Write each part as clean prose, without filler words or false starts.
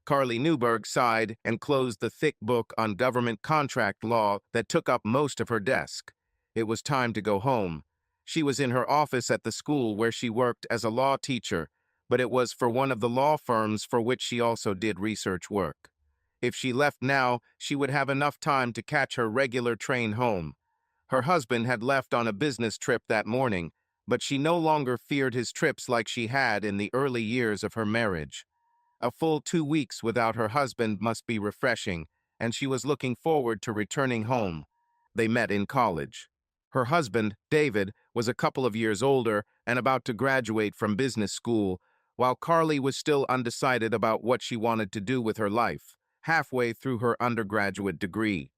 Carly Newberg sighed and closed the thick book on government contract law that took up most of her desk. It was time to go home. She was in her office at the school where she worked as a law teacher, but it was for one of the law firms for which she also did research work. If she left now, she would have enough time to catch her regular train home. Her husband had left on a business trip that morning, but she no longer feared his trips like she had in the early years of her marriage. A full 2 weeks without her husband must be refreshing, and she was looking forward to returning home. They met in college. Her husband, David, was a couple of years older and about to graduate from business school, while Carly was still undecided about what she wanted to do with her life, halfway through her undergraduate degree.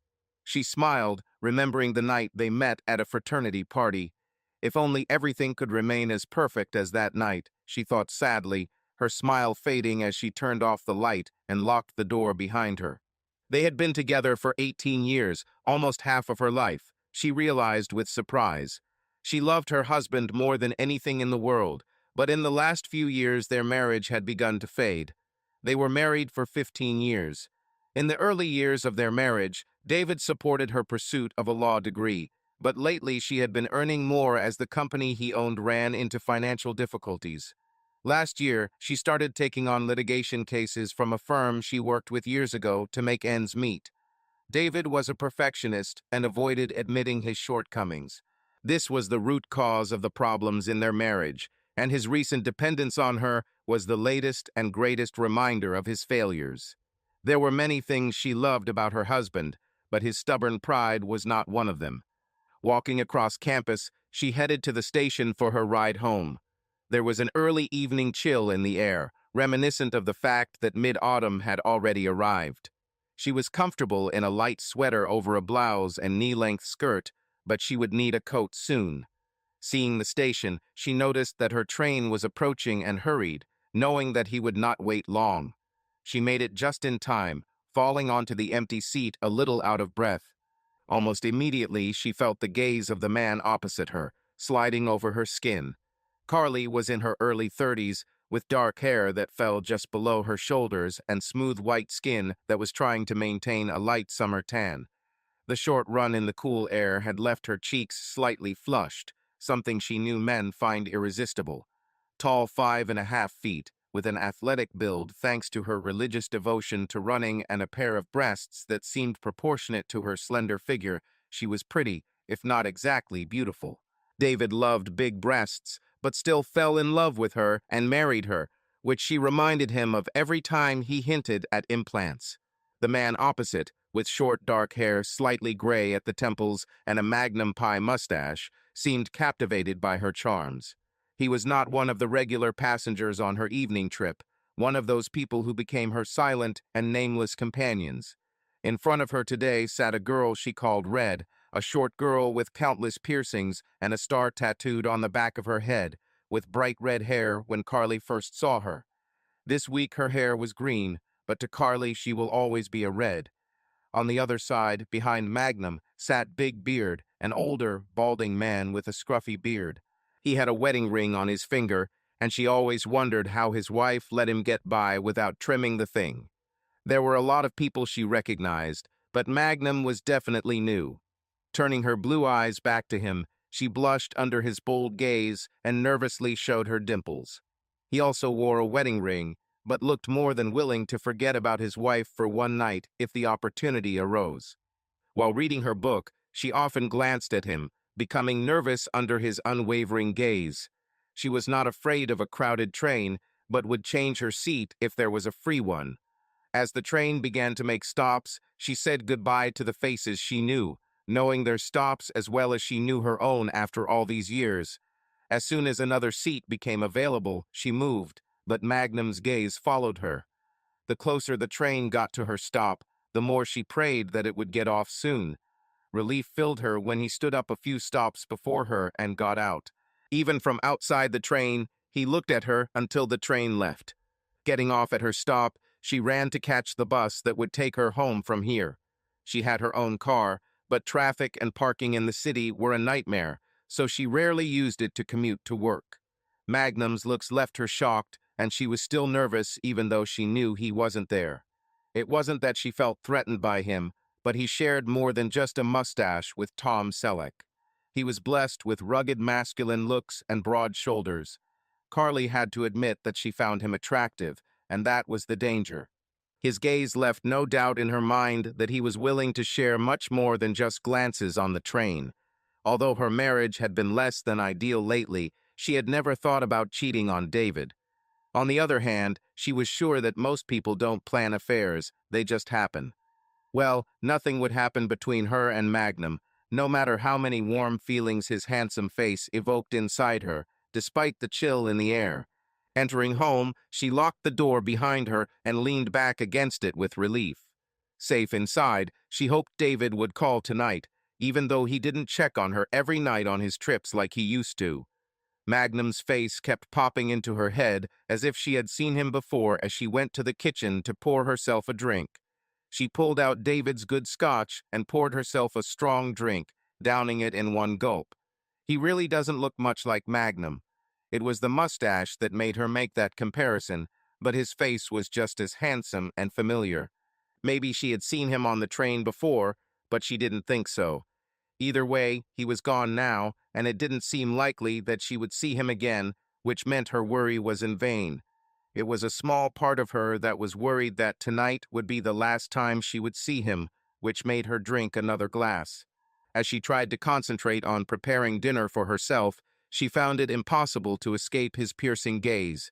She smiled, remembering the night they met at a fraternity party. If only everything could remain as perfect as that night, she thought sadly, her smile fading as she turned off the light and locked the door behind her. They had been together for 18 years, almost half of her life, she realized with surprise. She loved her husband more than anything in the world, but in the last few years their marriage had begun to fade. They were married for 15 years. In the early years of their marriage, David supported her pursuit of a law degree, but lately she had been earning more as the company he owned ran into financial difficulties. Last year, she started taking on litigation cases from a firm she worked with years ago to make ends meet. David was a perfectionist and avoided admitting his shortcomings. This was the root cause of the problems in their marriage, and his recent dependence on her was the latest and greatest reminder of his failures. There were many things she loved about her husband, but his stubborn pride was not one of them. Walking across campus, she headed to the station for her ride home. There was an early evening chill in the air, reminiscent of the fact that mid-autumn had already arrived. She was comfortable in a light sweater over a blouse and knee-length skirt, but she would need a coat soon. Seeing the station, she noticed that her train was approaching and hurried, knowing that he would not wait long. She made it just in time, falling onto the empty seat a little out of breath. Almost immediately, she felt the gaze of the man opposite her, sliding over her skin. Carly was in her early 30s, with dark hair that fell just below her shoulders and smooth white skin that was trying to maintain a light summer tan. The short run in the cool air had left her cheeks slightly flushed, something she knew men find irresistible. Tall 5.5 feet, with an athletic build thanks to her religious devotion to running and a pair of breasts that seemed proportionate to her slender figure, she was pretty, if not exactly beautiful. David loved big breasts, but still fell in love with her and married her, which she reminded him of every time he hinted at implants. The man opposite, with short dark hair slightly gray at the temples and a Magnum pie mustache, seemed captivated by her charms. He was not one of the regular passengers on her evening trip, one of those people who became her silent and nameless companions. In front of her today sat a girl she called Red, a short girl with countless piercings and a star tattooed on the back of her head, with bright red hair when Carly first saw her. This week her hair was green, but to Carly she will always be a Red. On the other side, behind Magnum, sat Big Beard, an older, balding man with a scruffy beard. He had a wedding ring on his finger, and she always wondered how his wife let him get by without trimming the thing. There were a lot of people she recognized, but Magnum was definitely new. Turning her blue eyes back to him, she blushed under his bold gaze and nervously showed her dimples. He also wore a wedding ring, but looked more than willing to forget about his wife for one night if the opportunity arose. While reading her book, she often glanced at him, becoming nervous under his unwavering gaze. She was not afraid of a crowded train, but would change her seat if there was a free one. As the train began to make stops, she said goodbye to the faces she knew, knowing their stops as well as she knew her own after all these years. As soon as another seat became available, she moved, but Magnum's gaze followed her. The closer the train got to her stop, the more she prayed that it would get off soon. Relief filled her when he stood up a few stops before her and got out. Even from outside the train, he looked at her until the train left. Getting off at her stop, she ran to catch the bus that would take her home from here. She had her own car, but traffic and parking in the city were a nightmare, so she rarely used it to commute to work. Magnum's looks left her shocked, and she was still nervous even though she knew he wasn't there. It wasn't that she felt threatened by him, but he shared more than just a mustache with Tom Selleck. He was blessed with rugged masculine looks and broad shoulders. Carly had to admit that she found him attractive, and that was the danger. His gaze left no doubt in her mind that he was willing to share much more than just glances on the train. Although her marriage had been less than ideal lately, she had never thought about cheating on David. On the other hand, she was sure that most people don't plan affairs, they just happen. Well, nothing would happen between her and Magnum, no matter how many warm feelings his handsome face evoked inside her, despite the chill in the air. Entering home, she locked the door behind her and leaned back against it with relief. Safe inside, she hoped David would call tonight, even though he didn't check on her every night on his trips like he used to. Magnum's face kept popping into her head as if she had seen him before as she went to the kitchen to pour herself a drink. She pulled out David's good scotch and poured herself a strong drink, downing it in one gulp. He really doesn't look much like Magnum. It was the mustache that made her make that comparison, but his face was just as handsome and familiar. Maybe she had seen him on the train before, but she didn't think so. Either way, he was gone now, and it didn't seem likely that she would see him again, which meant her worry was in vain. It was a small part of her that was worried that tonight would be the last time she would see him, which made her drink another glass. As she tried to concentrate on preparing dinner for herself, she found it impossible to escape his piercing gaze.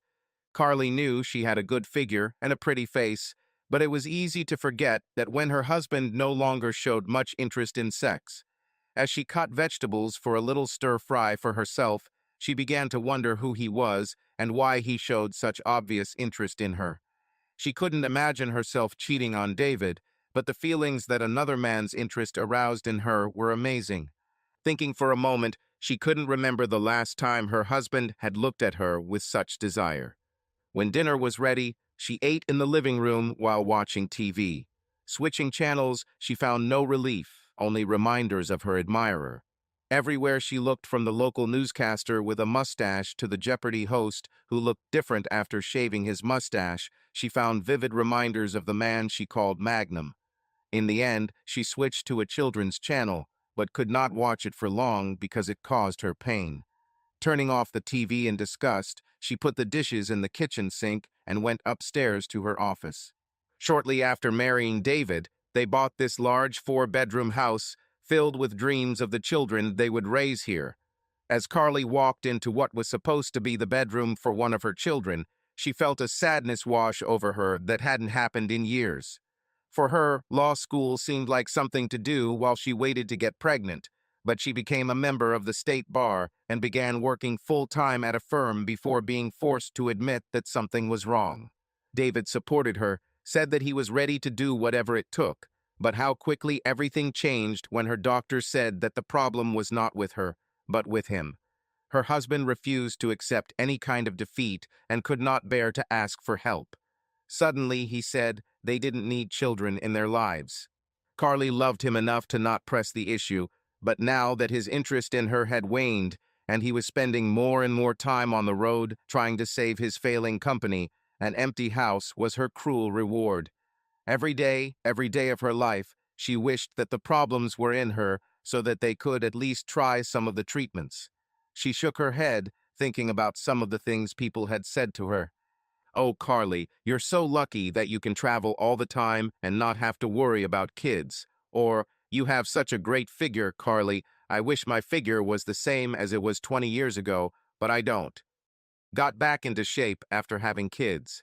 Carly knew she had a good figure and a pretty face, but it was easy to forget that when her husband no longer showed much interest in sex. As she cut vegetables for a little stir-fry for herself, she began to wonder who he was and why he showed such obvious interest in her. She couldn't imagine herself cheating on David, but the feelings that another man's interest aroused in her were amazing. Thinking for a moment, she couldn't remember the last time her husband had looked at her with such desire. When dinner was ready, she ate in the living room while watching TV. Switching channels, she found no relief, only reminders of her admirer. Everywhere she looked, from the local newscaster with a mustache to the Jeopardy host who looked different after shaving his mustache, she found vivid reminders of the man she called Magnum. In the end, she switched to a children's channel, but could not watch it for long because it caused her pain. Turning off the TV in disgust, she put the dishes in the kitchen sink and went upstairs to her office. Shortly after marrying David, they bought this large 4-bedroom house filled with dreams of the children they would raise here. As Carly walked into what was supposed to be the bedroom for one of her children, she felt a sadness wash over her that hadn't happened in years. For her, law school seemed like something to do while she waited to get pregnant, but she became a member of the state bar and began working full-time at a firm before being forced to admit that something was wrong. David supported her, said that he was ready to do whatever it took, but how quickly everything changed when her doctor said that the problem was not with her, but with him. Her husband refused to accept any kind of defeat and could not bear to ask for help. Suddenly, he said, they didn't need children in their lives. Carly loved him enough to not press the issue, but now that his interest in her had waned and he was spending more and more time on the road trying to save his failing company, an empty house was her cruel reward. Every day of her life, she wished that the problems were in her so that they could at least try some of the treatments. She shook her head, thinking about some of the things people had said to her. "Oh, Carly, you're so lucky that you can travel all the time and not have to worry about kids." Or, "You have such a great figure, Carly. I wish my figure was the same as it was 20 years ago, but I don't. Got back into shape after having kids."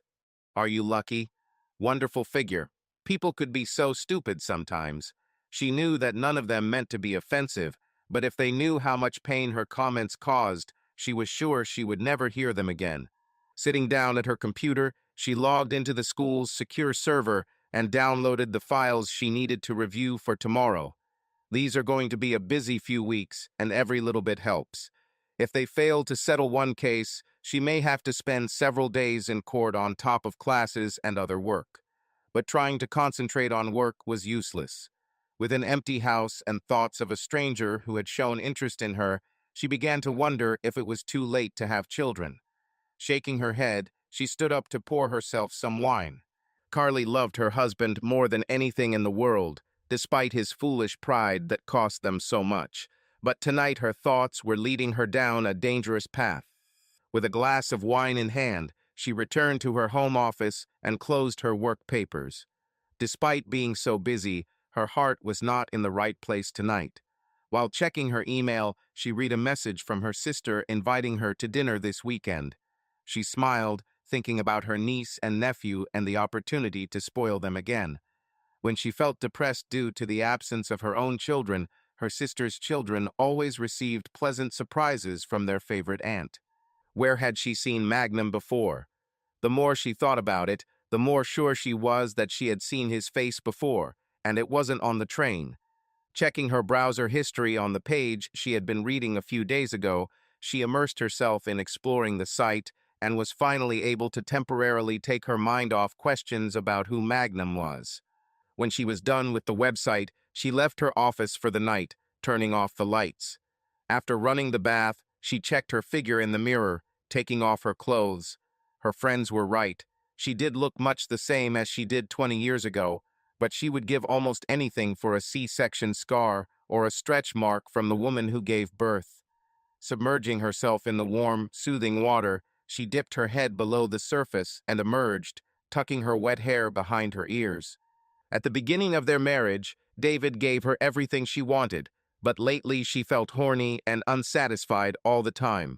"Are you lucky?" "Wonderful figure." People could be so stupid sometimes. She knew that none of them meant to be offensive, but if they knew how much pain her comments caused, she was sure she would never hear them again. Sitting down at her computer, she logged into the school's secure server and downloaded the files she needed to review for tomorrow. These are going to be a busy few weeks, and every little bit helps. If they fail to settle one case, she may have to spend several days in court on top of classes and other work. But trying to concentrate on work was useless. With an empty house and thoughts of a stranger who had shown interest in her, she began to wonder if it was too late to have children. Shaking her head, She stood up to pour herself some wine. Carly loved her husband more than anything in the world, despite his foolish pride that cost them so much. But tonight her thoughts were leading her down a dangerous path. With a glass of wine in hand, she returned to her home office and closed her work papers. Despite being so busy, her heart was not in the right place tonight. While checking her email, she read a message from her sister inviting her to dinner this weekend. She smiled, thinking about her niece and nephew and the opportunity to spoil them again. When she felt depressed due to the absence of her own children, her sister's children always received pleasant surprises from their favorite aunt. Where had she seen Magnum before? The more she thought about it, the more sure she was that she had seen his face before, and it wasn't on the train. Checking her browser history on the page she had been reading a few days ago, she immersed herself in exploring the site and was finally able to temporarily take her mind off questions about who Magnum was. When she was done with the website, she left her office for the night, turning off the lights. After running the bath, she checked her figure in the mirror, taking off her clothes. Her friends were right. She did look much the same as she did 20 years ago, but she would give almost anything for a C-section scar or a stretch mark from the woman who gave birth. Submerging herself in the warm, soothing water, she dipped her head below the surface and emerged, tucking her wet hair behind her ears. At the beginning of their marriage, David gave her everything she wanted, but lately she felt horny and unsatisfied all the time.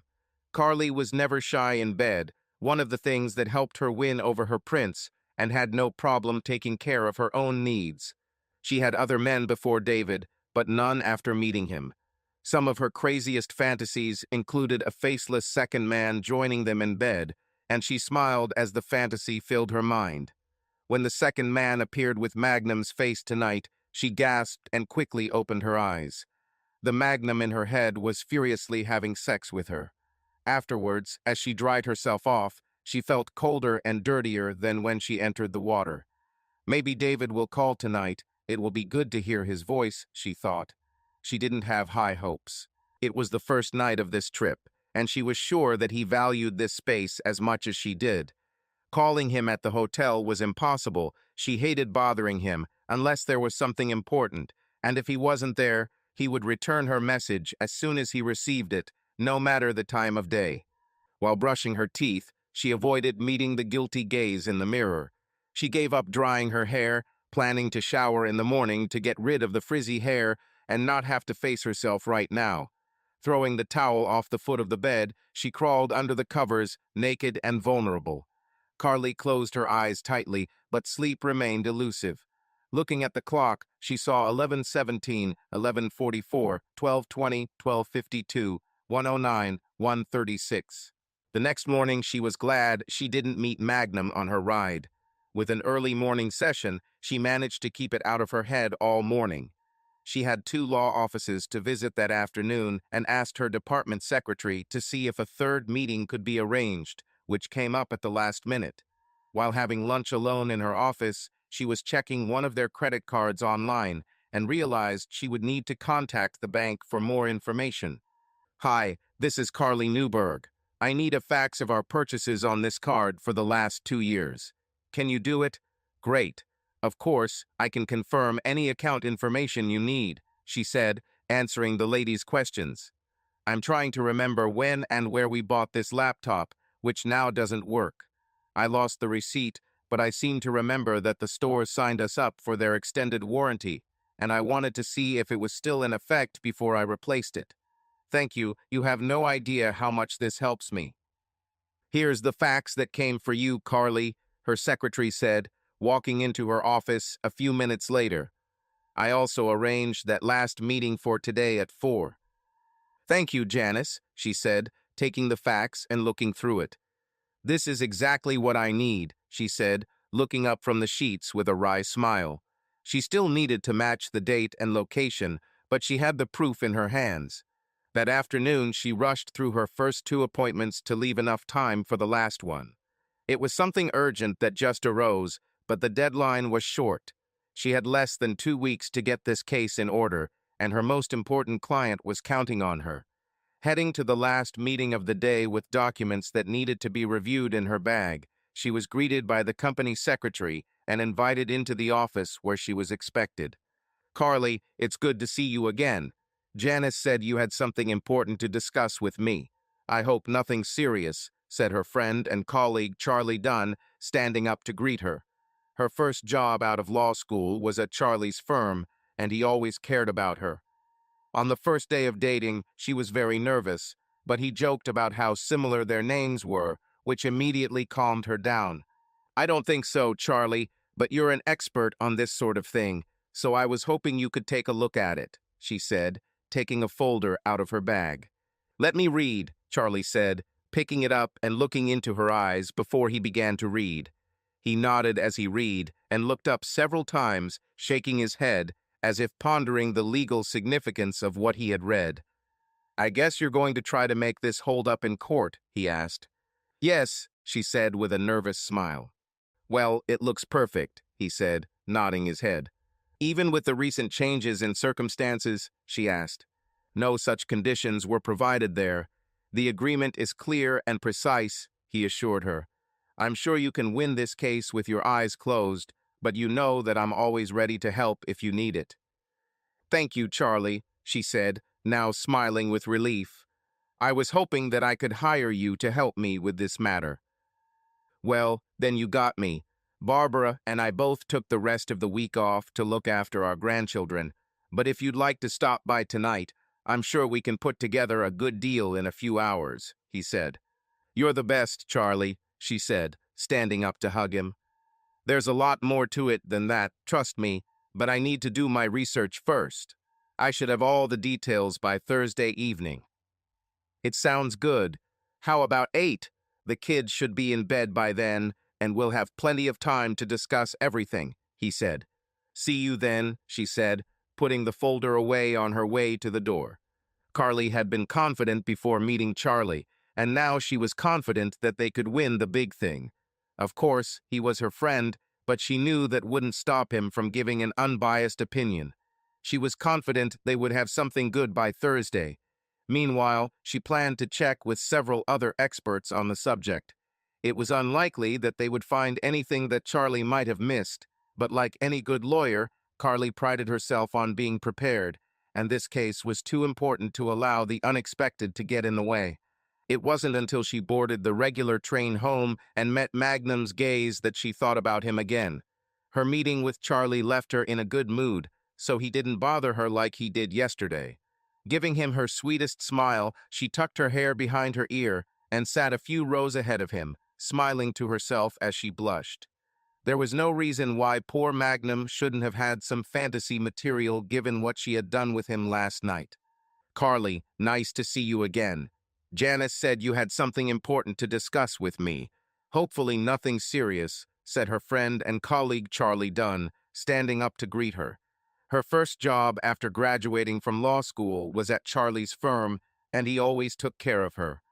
Carly was never shy in bed, one of the things that helped her win over her prince, and had no problem taking care of her own needs. She had other men before David, but none after meeting him. Some of her craziest fantasies included a faceless second man joining them in bed, and she smiled as the fantasy filled her mind. When the second man appeared with Magnum's face tonight, she gasped and quickly opened her eyes. The Magnum in her head was furiously having sex with her. Afterwards, as she dried herself off, she felt colder and dirtier than when she entered the water. Maybe David will call tonight. It will be good to hear his voice, she thought. She didn't have high hopes. It was the first night of this trip, and she was sure that he valued this space as much as she did. Calling him at the hotel was impossible. She hated bothering him unless there was something important, and if he wasn't there, he would return her message as soon as he received it, no matter the time of day. While brushing her teeth, she avoided meeting the guilty gaze in the mirror. She gave up drying her hair, planning to shower in the morning to get rid of the frizzy hair and not have to face herself right now. Throwing the towel off the foot of the bed, she crawled under the covers, naked and vulnerable. Carly closed her eyes tightly, but sleep remained elusive. Looking at the clock, she saw 11:17, 11:44, 12:20, 12:52, 1:09, 1:36. The next morning, she was glad she didn't meet Magnum on her ride. With an early morning session, she managed to keep it out of her head all morning. She had 2 law offices to visit that afternoon and asked her department secretary to see if a third meeting could be arranged, which came up at the last minute. While having lunch alone in her office, she was checking one of their credit cards online and realized she would need to contact the bank for more information. "Hi, this is Carly Newberg. I need a fax of our purchases on this card for the last 2 years. Can you do it?" "Great. Of course, I can confirm any account information you need," she said, answering the lady's questions. "I'm trying to remember when and where we bought this laptop, which now doesn't work. I lost the receipt, but I seem to remember that the store signed us up for their extended warranty, and I wanted to see if it was still in effect before I replaced it. Thank you. You have no idea how much this helps me." "Here's the fax that came for you, Carly," her secretary said, walking into her office a few minutes later. "I also arranged that last meeting for today at 4. "Thank you, Janice," she said, taking the fax and looking through it. "This is exactly what I need," she said, looking up from the sheets with a wry smile. She still needed to match the date and location, but she had the proof in her hands. That afternoon, she rushed through her first 2 appointments to leave enough time for the last one. It was something urgent that just arose, but the deadline was short. She had less than 2 weeks to get this case in order, and her most important client was counting on her. Heading to the last meeting of the day with documents that needed to be reviewed in her bag, she was greeted by the company secretary and invited into the office where she was expected. "Carly, it's good to see you again. Janice said you had something important to discuss with me. I hope nothing serious," said her friend and colleague Charlie Dunn, standing up to greet her. Her first job out of law school was at Charlie's firm, and he always cared about her. On the first day of dating, she was very nervous, but he joked about how similar their names were, which immediately calmed her down. "I don't think so, Charlie, but you're an expert on this sort of thing, so I was hoping you could take a look at it," she said, taking a folder out of her bag. "Let me read," Charlie said, picking it up and looking into her eyes before he began to read. He nodded as he read and looked up several times, shaking his head, as if pondering the legal significance of what he had read. "I guess you're going to try to make this hold up in court?" he asked. "Yes," she said with a nervous smile. "Well, it looks perfect," he said, nodding his head. "Even with the recent changes in circumstances?" she asked. "No such conditions were provided there. The agreement is clear and precise," he assured her. "I'm sure you can win this case with your eyes closed, but you know that I'm always ready to help if you need it." "Thank you, Charlie," she said, now smiling with relief. "I was hoping that I could hire you to help me with this matter." "Well, then you got me. Barbara and I both took the rest of the week off to look after our grandchildren, but if you'd like to stop by tonight, I'm sure we can put together a good deal in a few hours," he said. "You're the best, Charlie," she said, standing up to hug him. "There's a lot more to it than that, trust me, but I need to do my research first. I should have all the details by Thursday evening." "It sounds good. How about 8? The kids should be in bed by then, and we'll have plenty of time to discuss everything," he said. "See you then," she said, putting the folder away on her way to the door. Carly had been confident before meeting Charlie, and now she was confident that they could win the big thing. Of course, he was her friend, but she knew that wouldn't stop him from giving an unbiased opinion. She was confident they would have something good by Thursday. Meanwhile, she planned to check with several other experts on the subject. It was unlikely that they would find anything that Charlie might have missed, but like any good lawyer, Carly prided herself on being prepared, and this case was too important to allow the unexpected to get in the way. It wasn't until she boarded the regular train home and met Magnum's gaze that she thought about him again. Her meeting with Charlie left her in a good mood, so he didn't bother her like he did yesterday. Giving him her sweetest smile, she tucked her hair behind her ear and sat a few rows ahead of him, smiling to herself as she blushed. There was no reason why poor Magnum shouldn't have had some fantasy material given what she had done with him last night. "Carly, nice to see you again. Janice said you had something important to discuss with me. Hopefully nothing serious," said her friend and colleague Charlie Dunn, standing up to greet her. Her first job after graduating from law school was at Charlie's firm, and he always took care of her.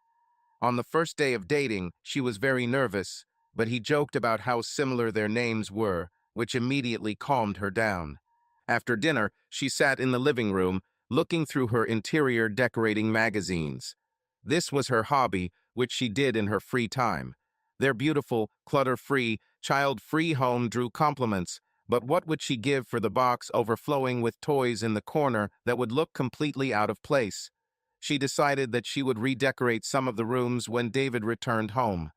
On the first day of dating, she was very nervous, but he joked about how similar their names were, which immediately calmed her down. After dinner, she sat in the living room, looking through her interior decorating magazines. This was her hobby, which she did in her free time. Their beautiful, clutter-free, child-free home drew compliments, but what would she give for the box overflowing with toys in the corner that would look completely out of place? She decided that she would redecorate some of the rooms when David returned home.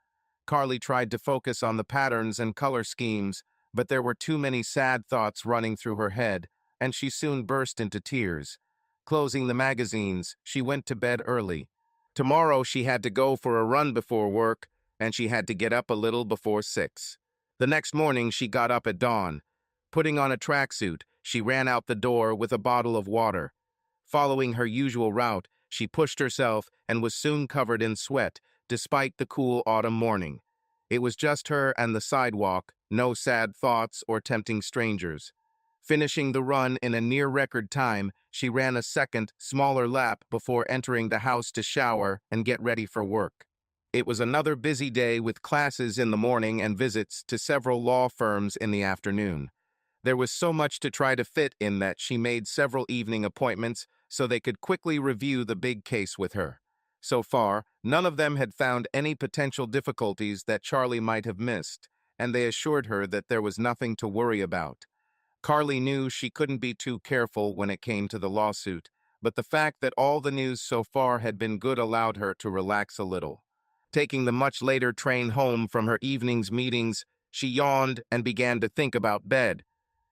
Carly tried to focus on the patterns and color schemes, but there were too many sad thoughts running through her head, and she soon burst into tears. Closing the magazines, she went to bed early. Tomorrow she had to go for a run before work, and she had to get up a little before 6. The next morning she got up at dawn. Putting on a tracksuit, she ran out the door with a bottle of water. Following her usual route, she pushed herself and was soon covered in sweat, despite the cool autumn morning. It was just her and the sidewalk, no sad thoughts or tempting strangers. Finishing the run in a near-record time, she ran a second, smaller lap before entering the house to shower and get ready for work. It was another busy day with classes in the morning and visits to several law firms in the afternoon. There was so much to try to fit in that she made several evening appointments, so they could quickly review the big case with her. So far, none of them had found any potential difficulties that Charlie might have missed, and they assured her that there was nothing to worry about. Carly knew she couldn't be too careful when it came to the lawsuit, but the fact that all the news so far had been good allowed her to relax a little. Taking the much later train home from her evening's meetings, she yawned and began to think about bed.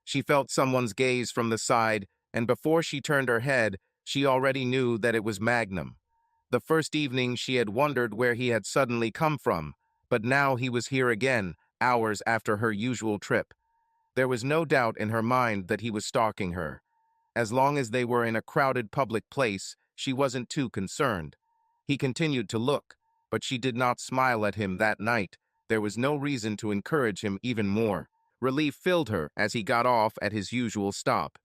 She felt someone's gaze from the side, and before she turned her head, she already knew that it was Magnum. The first evening she had wondered where he had suddenly come from, but now he was here again, hours after her usual trip. There was no doubt in her mind that he was stalking her. As long as they were in a crowded public place, she wasn't too concerned. He continued to look, but she did not smile at him that night. There was no reason to encourage him even more. Relief filled her as he got off at his usual stop.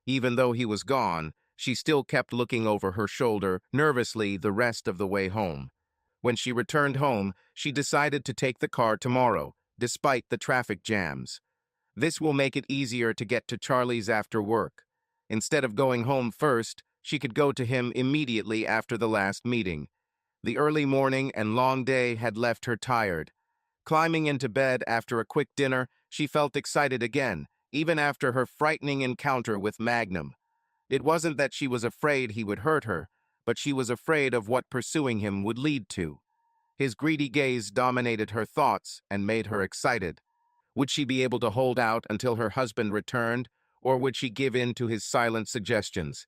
Even though he was gone, she still kept looking over her shoulder nervously the rest of the way home. When she returned home, she decided to take the car tomorrow, despite the traffic jams. This will make it easier to get to Charlie's after work. Instead of going home first, she could go to him immediately after the last meeting. The early morning and long day had left her tired. Climbing into bed after a quick dinner, she felt excited again, even after her frightening encounter with Magnum. It wasn't that she was afraid he would hurt her, but she was afraid of what pursuing him would lead to. His greedy gaze dominated her thoughts and made her excited. Would she be able to hold out until her husband returned, or would she give in to his silent suggestions?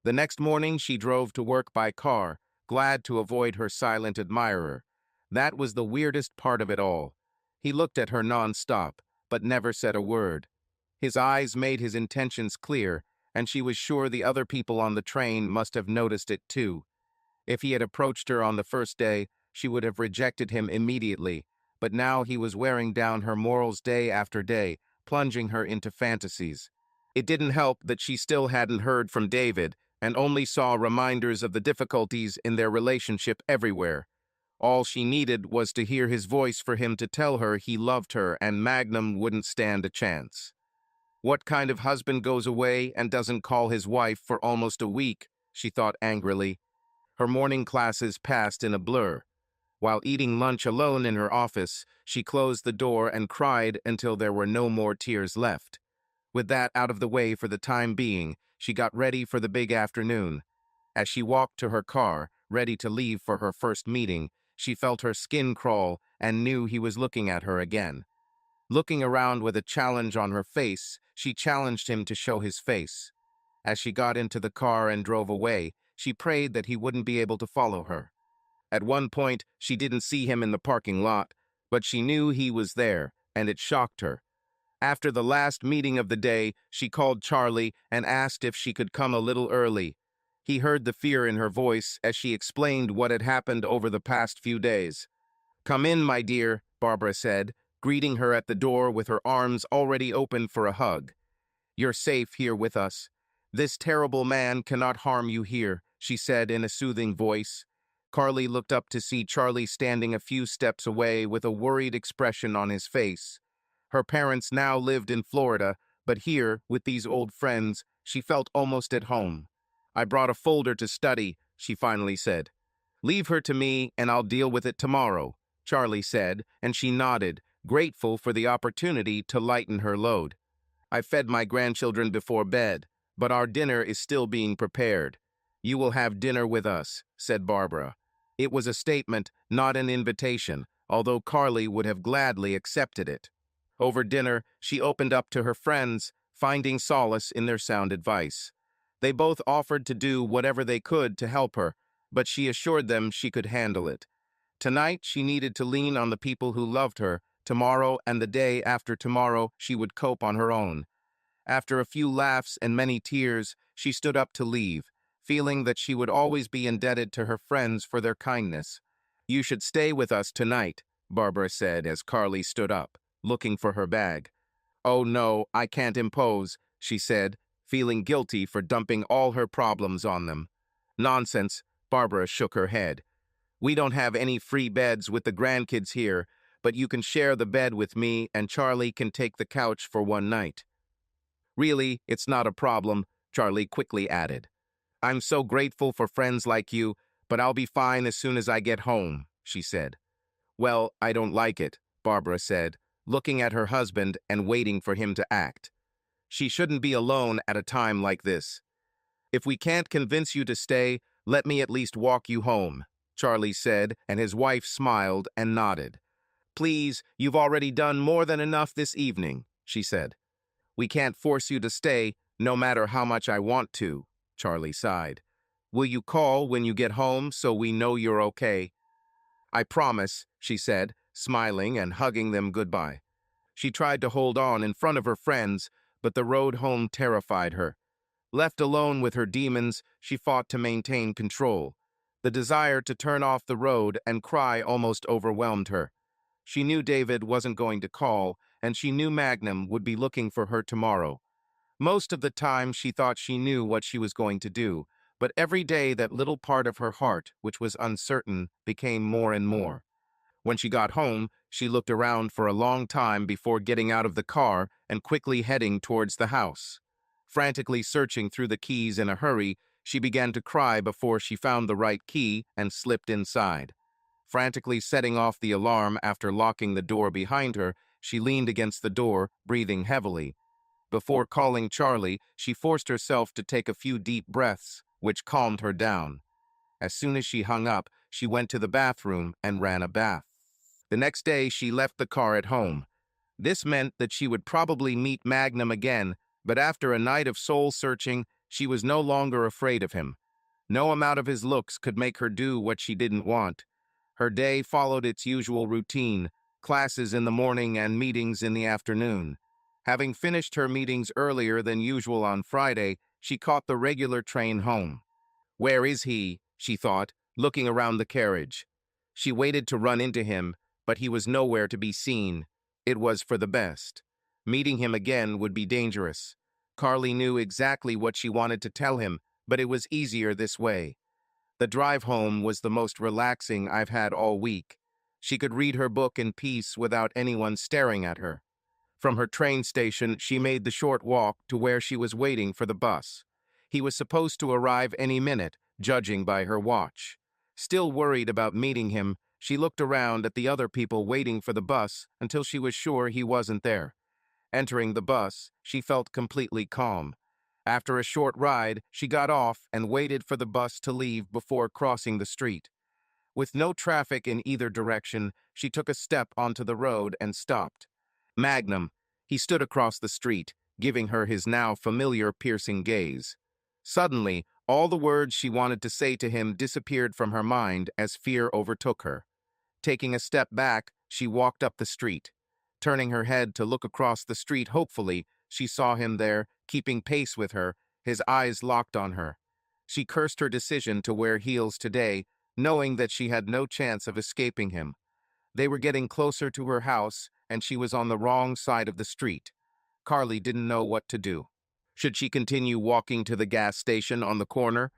The next morning she drove to work by car, glad to avoid her silent admirer. That was the weirdest part of it all. He looked at her non-stop, but never said a word. His eyes made his intentions clear, and she was sure the other people on the train must have noticed it too. If he had approached her on the first day, she would have rejected him immediately, but now he was wearing down her morals day after day, plunging her into fantasies. It didn't help that she still hadn't heard from David, and only saw reminders of the difficulties in their relationship everywhere. All she needed was to hear his voice for him to tell her he loved her and Magnum wouldn't stand a chance. What kind of husband goes away and doesn't call his wife for almost a week, she thought angrily. Her morning classes passed in a blur. While eating lunch alone in her office, she closed the door and cried until there were no more tears left. With that out of the way for the time being, she got ready for the big afternoon. As she walked to her car, ready to leave for her first meeting, she felt her skin crawl and knew he was looking at her again. Looking around with a challenge on her face, she challenged him to show his face. As she got into the car and drove away, she prayed that he wouldn't be able to follow her. At one point, she didn't see him in the parking lot, but she knew he was there, and it shocked her. After the last meeting of the day, she called Charlie and asked if she could come a little early. He heard the fear in her voice as she explained what had happened over the past few days. "Come in, my dear," Barbara said, greeting her at the door with her arms already open for a hug. "You're safe here with us. This terrible man cannot harm you here," she said in a soothing voice. Carly looked up to see Charlie standing a few steps away with a worried expression on his face. Her parents now lived in Florida, but here, with these old friends, she felt almost at home. "I brought a folder to study," she finally said. "Leave her to me, and I'll deal with it tomorrow," Charlie said, and she nodded, grateful for the opportunity to lighten her load. "I fed my grandchildren before bed, but our dinner is still being prepared. You will have dinner with us," said Barbara. It was a statement, not an invitation, although Carly would have gladly accepted it. Over dinner, she opened up to her friends, finding solace in their sound advice. They both offered to do whatever they could to help her, but she assured them she could handle it. Tonight, she needed to lean on the people who loved her. Tomorrow and the day after tomorrow, she would cope on her own. After a few laughs and many tears, she stood up to leave, feeling that she would always be indebted to her friends for their kindness. "You should stay with us tonight," Barbara said as Carly stood up, looking for her bag. "Oh no, I can't impose," she said, feeling guilty for dumping all her problems on them. "Nonsense," Barbara shook her head. "We don't have any free beds with the grandkids here, but you can share the bed with me and Charlie can take the couch for one night." "Really, it's not a problem," Charlie quickly added. I'm so grateful for friends like you, but I'll be fine as soon as I get home, she said. Well, I don't like it, Barbara said, looking at her husband and waiting for him to act. She shouldn't be alone at a time like this. If we can't convince you to stay, let me at least walk you home, Charlie said, and his wife smiled and nodded. Please, you've already done more than enough this evening, she said. We can't force you to stay, no matter how much I want to, Charlie sighed. Will you call when you get home so we know you're okay? I promise, she said, smiling and hugging them goodbye. She tried to hold on in front of her friends, but the road home terrified her. Left alone with her demons, she fought to maintain control. The desire to turn off the road and cry almost overwhelmed her. She knew David wasn't going to call, and she knew Magnum would be looking for her tomorrow. Most of the time, she thought she knew what she was going to do, but every day that little part of her heart, which was uncertain, became more and more. When she got home, she looked around for a long time before getting out of the car and quickly heading towards the house. Frantically searching through the keys in a hurry, she began to cry before she found the right key and slipped inside. Frantically setting off the alarm after locking the door behind her, she leaned against the door, breathing heavily. Before calling Charlie, she forced herself to take a few deep breaths, which calmed her down. As soon as she hung up, she went to the bathroom and ran a bath. The next day, she left the car at home. This meant that she would probably meet Magnum again, but after a night of soul-searching, she was no longer afraid of him. No amount of his looks could make her do what she didn't want. Her day followed its usual routine, classes in the morning and meetings in the afternoon. Having finished her meetings earlier than usual on Friday, she caught the regular train home. Where is he? She thought, looking around the carriage. She waited to run into him, but he was nowhere to be seen. It was for the best. Meeting him again would be dangerous. Carly knew exactly what she wanted to tell him, but it was easier this way. The drive home was the most relaxing I've had all week. She could read her book in peace without anyone staring at her. From her train station, she made the short walk to where she was waiting for the bus. He was supposed to arrive any minute, judging by her watch. Still worried about meeting him, she looked around at the other people waiting for the bus until she was sure he wasn't there. Entering the bus, she felt completely calm. After a short ride, she got off and waited for the bus to leave before crossing the street. With no traffic in either direction, she took a step onto the road and stopped. Magnum. He stood across the street, giving her his now familiar piercing gaze. Suddenly, all the words she wanted to say to him disappeared from her mind as fear overtook her. Taking a step back, she walked up the street. Turning her head to look across the street hopefully, she saw him there, keeping pace with her, his eyes locked on her. She cursed her decision to wear heels today, knowing that she had no chance of escaping him. They were getting closer to her house, and she was on the wrong side of the street. Carly didn't know what to do. Should she continue walking to the gas station on the corner,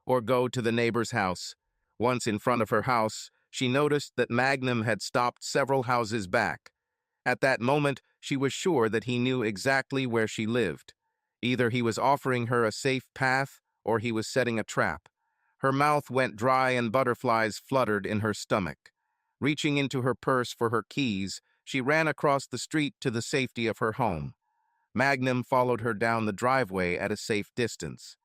or go to the neighbor's house? Once in front of her house, she noticed that Magnum had stopped several houses back. At that moment, she was sure that he knew exactly where she lived. Either he was offering her a safe path, or he was setting a trap. Her mouth went dry and butterflies fluttered in her stomach. Reaching into her purse for her keys, she ran across the street to the safety of her home. Magnum followed her down the driveway at a safe distance.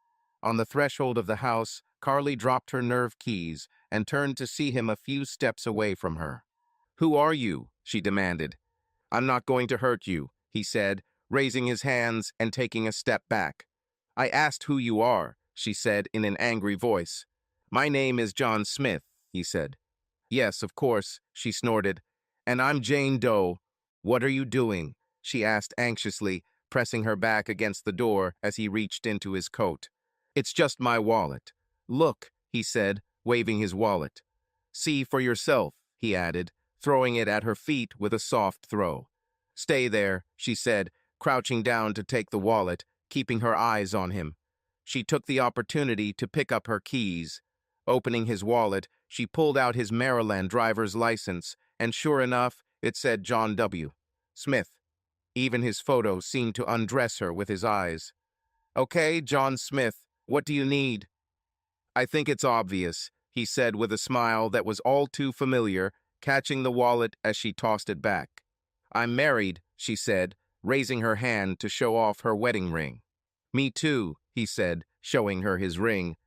On the threshold of the house, Carly dropped her nerve keys and turned to see him a few steps away from her. "Who are you?" she demanded. "I'm not going to hurt you," he said, raising his hands and taking a step back. "I asked who you are," she said in an angry voice. "My name is John Smith," he said. "Yes, of course," she snorted. "And I'm Jane Doe." "What are you doing?" she asked anxiously, pressing her back against the door as he reached into his coat. "It's just my wallet." "Look," he said, waving his wallet. "See for yourself," he added, throwing it at her feet with a soft throw. "Stay there," she said, crouching down to take the wallet, keeping her eyes on him. She took the opportunity to pick up her keys. Opening his wallet, she pulled out his Maryland driver's license, and sure enough, it said John W. Smith. Even his photo seemed to undress her with his eyes. "Okay, John Smith, what do you need?" I think it's obvious, he said with a smile that was all too familiar, catching the wallet as she tossed it back. I'm married, she said, raising her hand to show off her wedding ring. Me too, he said, showing her his ring.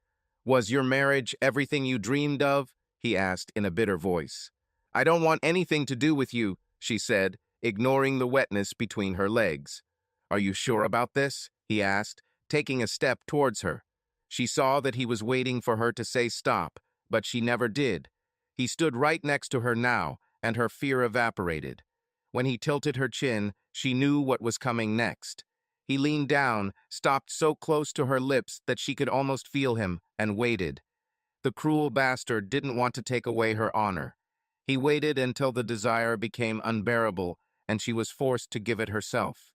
Was your marriage everything you dreamed of? He asked in a bitter voice. I don't want anything to do with you, she said, ignoring the wetness between her legs. Are you sure about this? He asked, taking a step towards her. She saw that he was waiting for her to say stop, but she never did. He stood right next to her now, and her fear evaporated. When he tilted her chin, she knew what was coming next. He leaned down, stopped so close to her lips that she could almost feel him, and waited. The cruel bastard didn't want to take away her honor. He waited until the desire became unbearable, and she was forced to give it herself.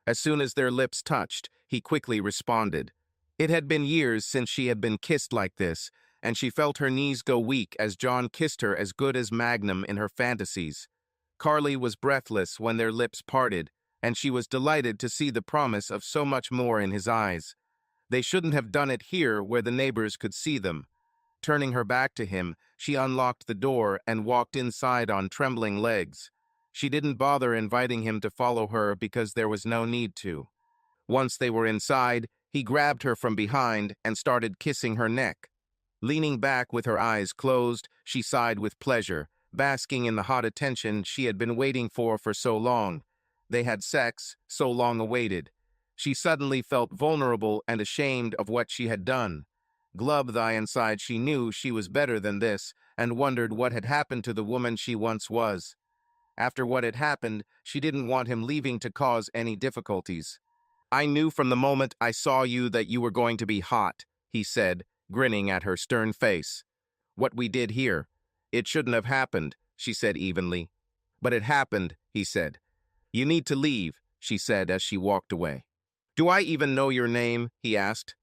As soon as their lips touched, he quickly responded. It had been years since she had been kissed like this, and she felt her knees go weak as John kissed her as good as Magnum in her fantasies. Carly was breathless when their lips parted, and she was delighted to see the promise of so much more in his eyes. They shouldn't have done it here where the neighbors could see them. Turning her back to him, she unlocked the door and walked inside on trembling legs. She didn't bother inviting him to follow her because there was no need to. Once they were inside, he grabbed her from behind and started kissing her neck. Leaning back with her eyes closed, she sighed with pleasure, basking in the hot attention she had been waiting for so long. They had sex, so long awaited. She suddenly felt vulnerable and ashamed of what she had done. Glove-thigh inside, she knew she was better than this, and wondered what had happened to the woman she once was. After what had happened, she didn't want him leaving to cause any difficulties. I knew from the moment I saw you that you were going to be hot, he said, grinning at her stern face. What we did here, it shouldn't have happened, she said evenly. But it happened, he said. You need to leave, she said as she walked away. Do I even know your name? He asked.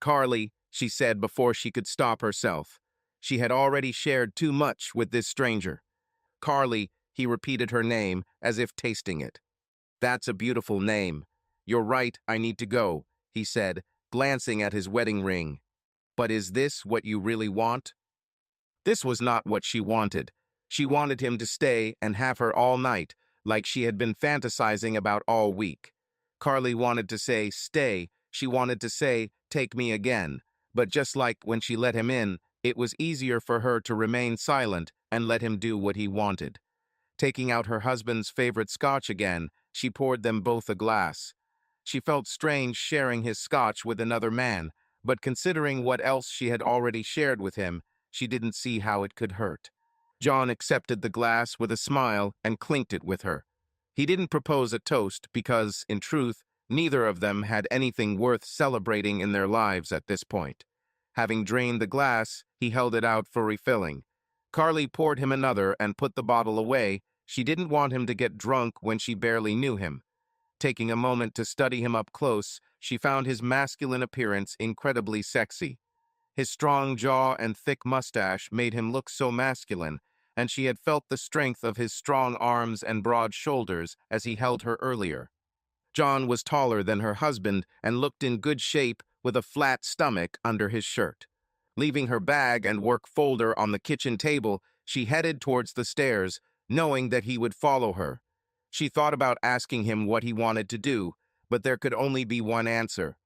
Carly, she said before she could stop herself. She had already shared too much with this stranger. Carly, he repeated her name as if tasting it. That's a beautiful name. You're right, I need to go, he said, glancing at his wedding ring. But is this what you really want? This was not what she wanted. She wanted him to stay and have her all night, like she had been fantasizing about all week. Carly wanted to say, stay. She wanted to say, take me again. But just like when she let him in, it was easier for her to remain silent and let him do what he wanted. Taking out her husband's favorite scotch again, she poured them both a glass. She felt strange sharing his scotch with another man, but considering what else she had already shared with him, she didn't see how it could hurt. John accepted the glass with a smile and clinked it with her. He didn't propose a toast because, in truth, neither of them had anything worth celebrating in their lives at this point. Having drained the glass, he held it out for refilling. Carly poured him another and put the bottle away. She didn't want him to get drunk when she barely knew him. Taking a moment to study him up close, she found his masculine appearance incredibly sexy. His strong jaw and thick mustache made him look so masculine, and she had felt the strength of his strong arms and broad shoulders as he held her earlier. John was taller than her husband and looked in good shape with a flat stomach under his shirt. Leaving her bag and work folder on the kitchen table, she headed towards the stairs, knowing that he would follow her. She thought about asking him what he wanted to do, but there could only be one answer.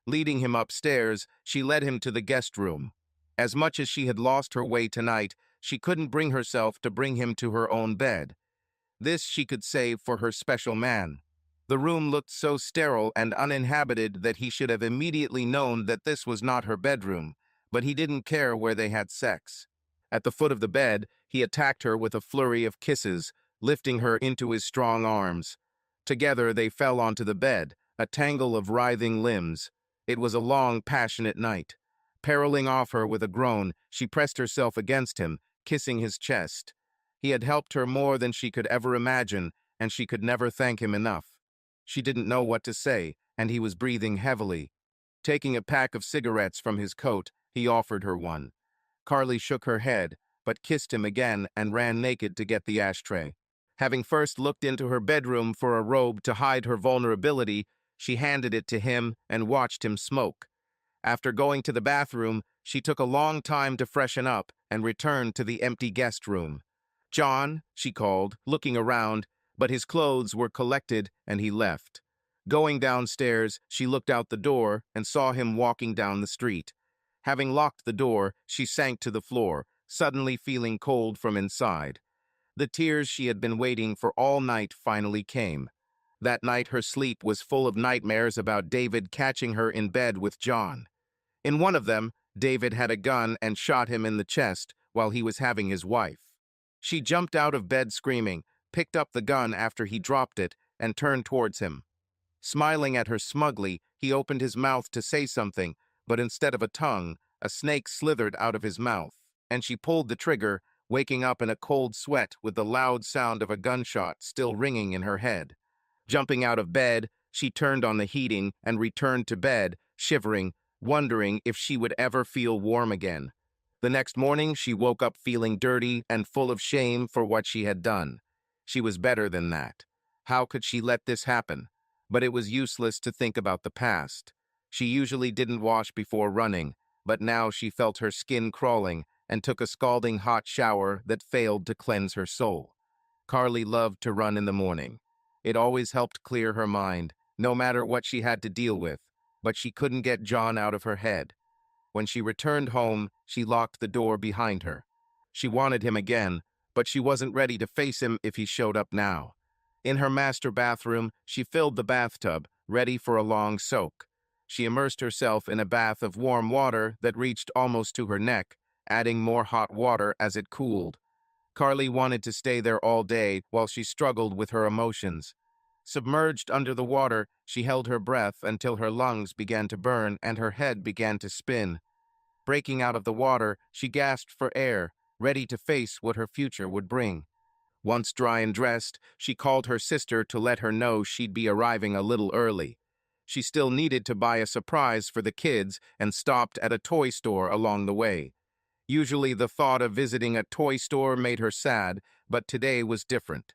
Leading him upstairs, she led him to the guest room. As much as she had lost her way tonight, she couldn't bring herself to bring him to her own bed. This she could save for her special man. The room looked so sterile and uninhabited that he should have immediately known that this was not her bedroom, but he didn't care where they had sex. At the foot of the bed, he attacked her with a flurry of kisses, lifting her into his strong arms. Together they fell onto the bed, a tangle of writhing limbs. It was a long, passionate night. Paroling off her with a groan, she pressed herself against him, kissing his chest. He had helped her more than she could ever imagine, and she could never thank him enough. She didn't know what to say, and he was breathing heavily. Taking a pack of cigarettes from his coat, he offered her one. Carly shook her head, but kissed him again and ran naked to get the ashtray. Having first looked into her bedroom for a robe to hide her vulnerability, she handed it to him and watched him smoke. After going to the bathroom, She took a long time to freshen up and returned to the empty guest room. "John," she called, looking around, but his clothes were collected and he left. Going downstairs, she looked out the door and saw him walking down the street. Having locked the door, she sank to the floor, suddenly feeling cold from inside. The tears she had been waiting for all night finally came. That night her sleep was full of nightmares about David catching her in bed with John. In one of them, David had a gun and shot him in the chest while he was having his wife. She jumped out of bed screaming, picked up the gun after he dropped it, and turned towards him. Smiling at her smugly, he opened his mouth to say something, but instead of a tongue, a snake slithered out of his mouth, and she pulled the trigger, waking up in a cold sweat with the loud sound of a gunshot still ringing in her head. Jumping out of bed, she turned on the heating and returned to bed, shivering, wondering if she would ever feel warm again. The next morning, she woke up feeling dirty and full of shame for what she had done. She was better than that. How could she let this happen? But it was useless to think about the past. She usually didn't wash before running, but now she felt her skin crawling and took a scalding hot shower that failed to cleanse her soul. Carly loved to run in the morning. It always helped clear her mind, no matter what she had to deal with, but she couldn't get John out of her head. When she returned home, she locked the door behind her. She wanted him again, but she wasn't ready to face him if he showed up now. In her master bathroom, she filled the bathtub, ready for a long soak. She immersed herself in a bath of warm water that reached almost to her neck, adding more hot water as it cooled. Carly wanted to stay there all day while she struggled with her emotions. Submerged under the water, she held her breath until her lungs began to burn and her head began to spin. Breaking out of the water, she gasped for air, ready to face what her future would bring. Once dry and dressed, she called her sister to let her know she'd be arriving a little early. She still needed to buy a surprise for the kids and stopped at a toy store along the way. Usually the thought of visiting a toy store made her sad, but today was different.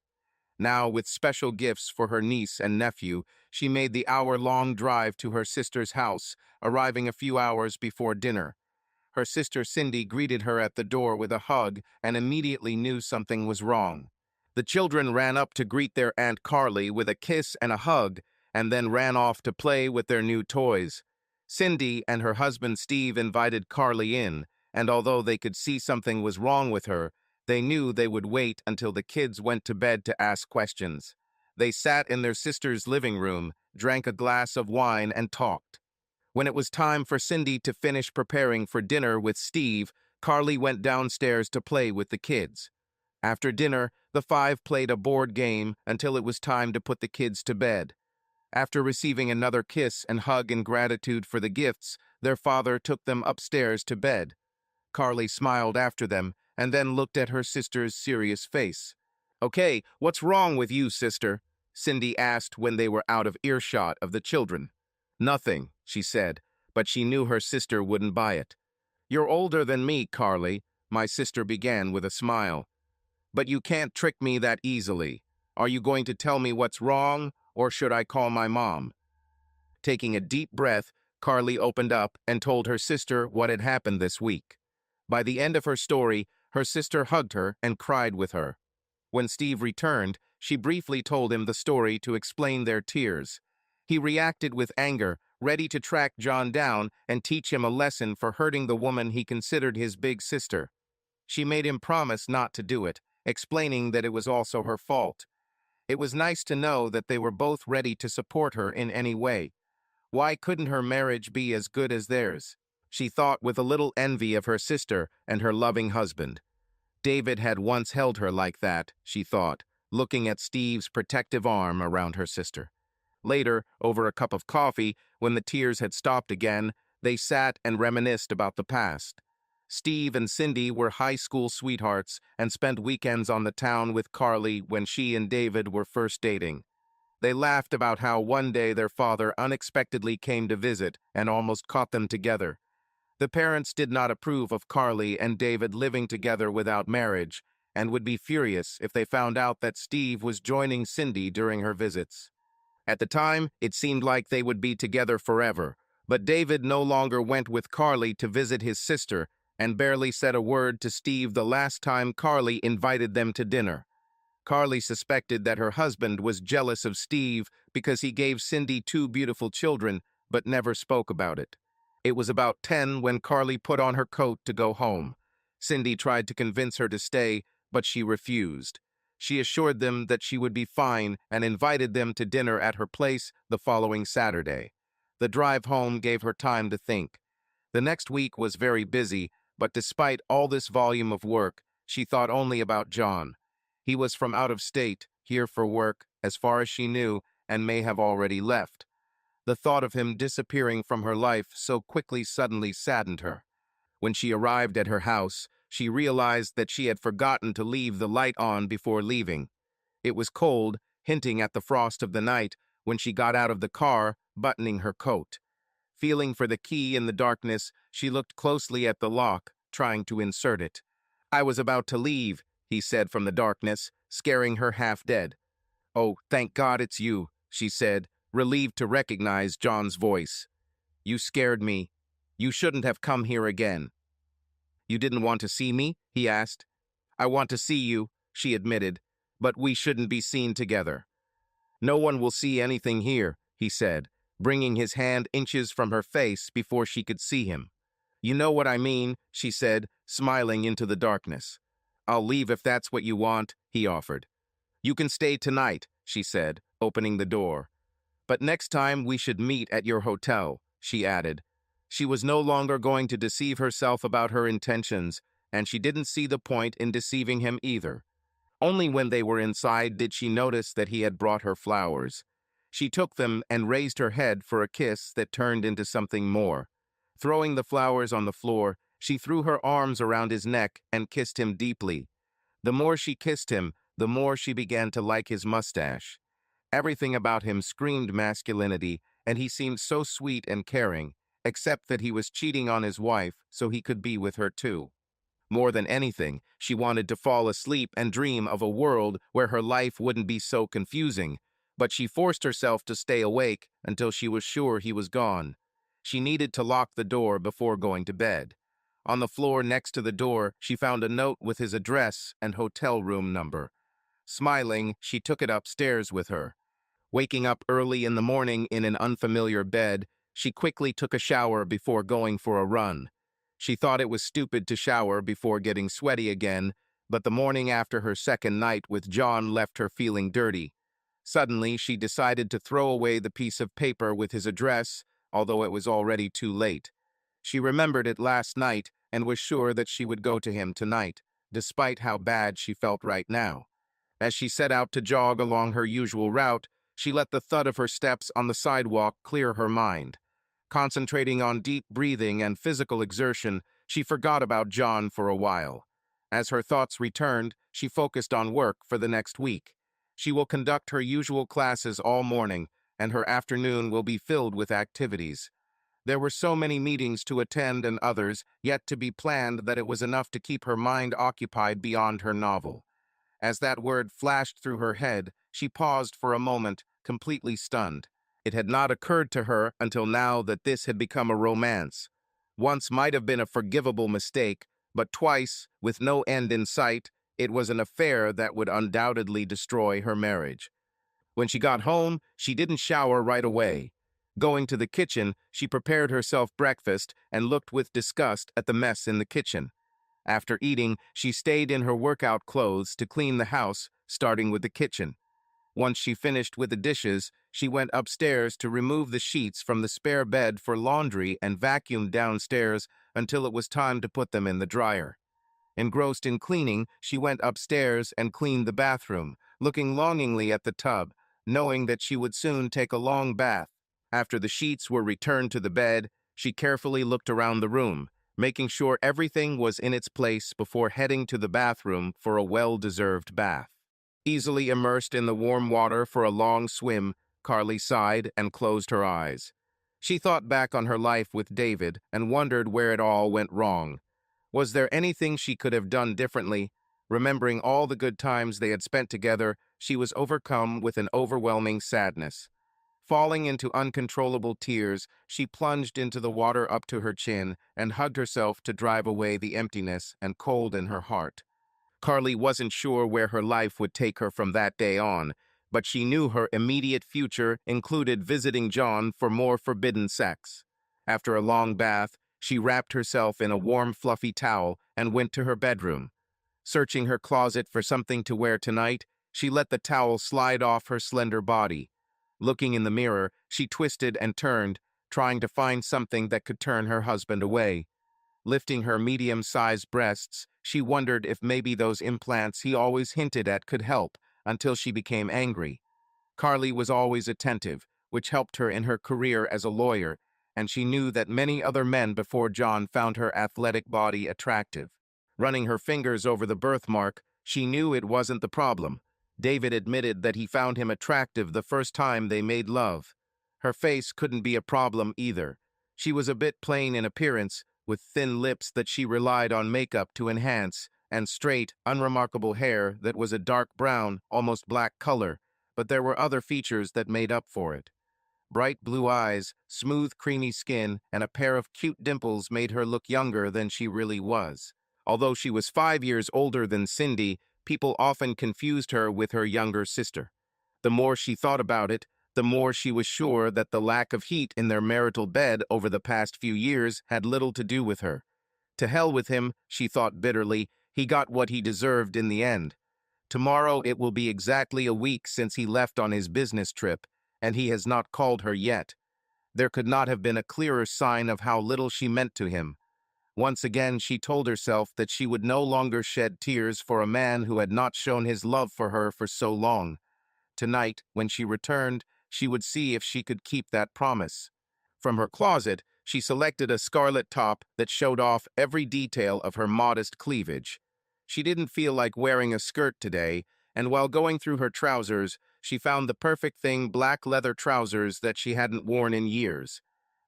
Now, with special gifts for her niece and nephew, she made the hour-long drive to her sister's house, arriving a few hours before dinner. Her sister Cindy greeted her at the door with a hug and immediately knew something was wrong. The children ran up to greet their Aunt Carly with a kiss and a hug, and then ran off to play with their new toys. Cindy and her husband Steve invited Carly in, and although they could see something was wrong with her, they knew they would wait until the kids went to bed to ask questions. They sat in their sister's living room, drank a glass of wine, and talked. When it was time for Cindy to finish preparing for dinner with Steve, Carly went downstairs to play with the kids. After dinner, the five played a board game until it was time to put the kids to bed. After receiving another kiss and hug in gratitude for the gifts, their father took them upstairs to bed. Carly smiled after them and then looked at her sister's serious face. "Okay, what's wrong with you, sister?" Cindy asked when they were out of earshot of the children. "Nothing," she said, but she knew her sister wouldn't buy it. "You're older than me, Carly," my sister began with a smile. "But you can't trick me that easily. Are you going to tell me what's wrong, or should I call my mom?" Taking a deep breath, Carly opened up and told her sister what had happened this week. By the end of her story, her sister hugged her and cried with her. When Steve returned, she briefly told him the story to explain their tears. He reacted with anger, ready to track John down and teach him a lesson for hurting the woman he considered his big sister. She made him promise not to do it, explaining that it was also her fault. It was nice to know that they were both ready to support her in any way. Why couldn't her marriage be as good as theirs? She thought with a little envy of her sister and her loving husband. David had once held her like that, she thought, looking at Steve's protective arm around her sister. Later, over a cup of coffee, when the tears had stopped again, they sat and reminisced about the past. Steve and Cindy were high school sweethearts and spent weekends on the town with Carly when she and David were first dating. They laughed about how one day their father unexpectedly came to visit and almost caught them together. The parents did not approve of Carly and David living together without marriage and would be furious if they found out that Steve was joining Cindy during her visits. At the time, it seemed like they would be together forever, But David no longer went with Carly to visit his sister and barely said a word to Steve the last time Carly invited them to dinner. Carly suspected that her husband was jealous of Steve because he gave Cindy 2 beautiful children, but never spoke about it. It was about 10 when Carly put on her coat to go home. Cindy tried to convince her to stay, but she refused. She assured them that she would be fine and invited them to dinner at her place the following Saturday. The drive home gave her time to think. The next week was very busy, but despite all this volume of work, she thought only about John. He was from out of state, here for work, as far as she knew, and may have already left. The thought of him disappearing from her life so quickly suddenly saddened her. When she arrived at her house, she realized that she had forgotten to leave the light on before leaving. It was cold, hinting at the frost of the night, when she got out of the car, buttoning her coat. Feeling for the key in the darkness, she looked closely at the lock, trying to insert it. "I was about to leave," he said from the darkness, scaring her half dead. "Oh, thank God it's you," she said, relieved to recognize John's voice. "You scared me. You shouldn't have come here again." "You didn't want to see me?" he asked. "I want to see you," she admitted, "but we shouldn't be seen together." "No one will see anything here," he said, bringing his hand inches from her face before she could see him. "You know what I mean," she said, smiling into the darkness. "I'll leave if that's what you want," he offered. "You can stay tonight," she said, opening the door. "But next time we should meet at your hotel," she added. She was no longer going to deceive herself about her intentions, and she didn't see the point in deceiving him either. Only when they were inside did she notice that he had brought her flowers. She took them and raised her head for a kiss that turned into something more. Throwing the flowers on the floor, she threw her arms around his neck and kissed him deeply. The more she kissed him, the more she began to like his mustache. Everything about him screamed masculinity, and he seemed so sweet and caring, except that he was cheating on his wife so he could be with her too. More than anything, she wanted to fall asleep and dream of a world where her life wouldn't be so confusing, but she forced herself to stay awake until she was sure he was gone. She needed to lock the door before going to bed. On the floor next to the door, she found a note with his address and hotel room number. Smiling, she took it upstairs with her. Waking up early in the morning in an unfamiliar bed, she quickly took a shower before going for a run. She thought it was stupid to shower before getting sweaty again, but the morning after her second night with John left her feeling dirty. Suddenly, she decided to throw away the piece of paper with his address, although it was already too late. She remembered it last night and was sure that she would go to him tonight, despite how bad she felt right now. As she set out to jog along her usual route, she let the thud of her steps on the sidewalk clear her mind. Concentrating on deep breathing and physical exertion, she forgot about John for a while. As her thoughts returned, she focused on work for the next week. She will conduct her usual classes all morning, and her afternoon will be filled with activities. There were so many meetings to attend and others yet to be planned that it was enough to keep her mind occupied beyond her novel. As that word flashed through her head, she paused for a moment, completely stunned. It had not occurred to her until now that this had become a romance. Once might have been a forgivable mistake, but twice, with no end in sight, it was an affair that would undoubtedly destroy her marriage. When she got home, she didn't shower right away. Going to the kitchen, she prepared herself breakfast and looked with disgust at the mess in the kitchen. After eating, she stayed in her workout clothes to clean the house, starting with the kitchen. Once she finished with the dishes, she went upstairs to remove the sheets from the spare bed for laundry and vacuumed downstairs until it was time to put them in the dryer. Engrossed in cleaning, she went upstairs and cleaned the bathroom, looking longingly at the tub, knowing that she would soon take a long bath. After the sheets were returned to the bed, she carefully looked around the room, making sure everything was in its place before heading to the bathroom for a well-deserved bath. Easily immersed in the warm water for a long swim, Carly sighed and closed her eyes. She thought back on her life with David and wondered where it all went wrong. Was there anything she could have done differently? Remembering all the good times they had spent together, she was overcome with an overwhelming sadness. Falling into uncontrollable tears, she plunged into the water up to her chin and hugged herself to drive away the emptiness and cold in her heart. Carly wasn't sure where her life would take her from that day on, but she knew her immediate future included visiting John for more forbidden sex. After a long bath, she wrapped herself in a warm, fluffy towel and went to her bedroom. Searching her closet for something to wear tonight, she let the towel slide off her slender body. Looking in the mirror, she twisted and turned, trying to find something that could turn her husband away. Lifting her medium-sized breasts, she wondered if maybe those implants he always hinted at could help, until she became angry. Carly was always attentive, which helped her in her career as a lawyer, and she knew that many other men before John found her athletic body attractive. Running her fingers over the birthmark, she knew it wasn't the problem. David admitted that he found him attractive the first time they made love. Her face couldn't be a problem either. She was a bit plain in appearance, with thin lips that she relied on makeup to enhance, and straight, unremarkable hair that was a dark brown, almost black color, but there were other features that made up for it. Bright blue eyes, smooth, creamy skin, and a pair of cute dimples made her look younger than she really was. Although she was 5 years older than Cindy, people often confused her with her younger sister. The more she thought about it, the more she was sure that the lack of heat in their marital bed over the past few years had little to do with her. To hell with him, she thought bitterly. He got what he deserved in the end. Tomorrow it will be exactly a week since he left on his business trip, and he has not called her yet. There could not have been a clearer sign of how little she meant to him. Once again, she told herself that she would no longer shed tears for a man who had not shown his love for her for so long. Tonight, when she returned, she would see if she could keep that promise. From her closet, she selected a scarlet top that showed off every detail of her modest cleavage. She didn't feel like wearing a skirt today, and while going through her trousers, she found the perfect thing, black leather trousers that she hadn't worn in years.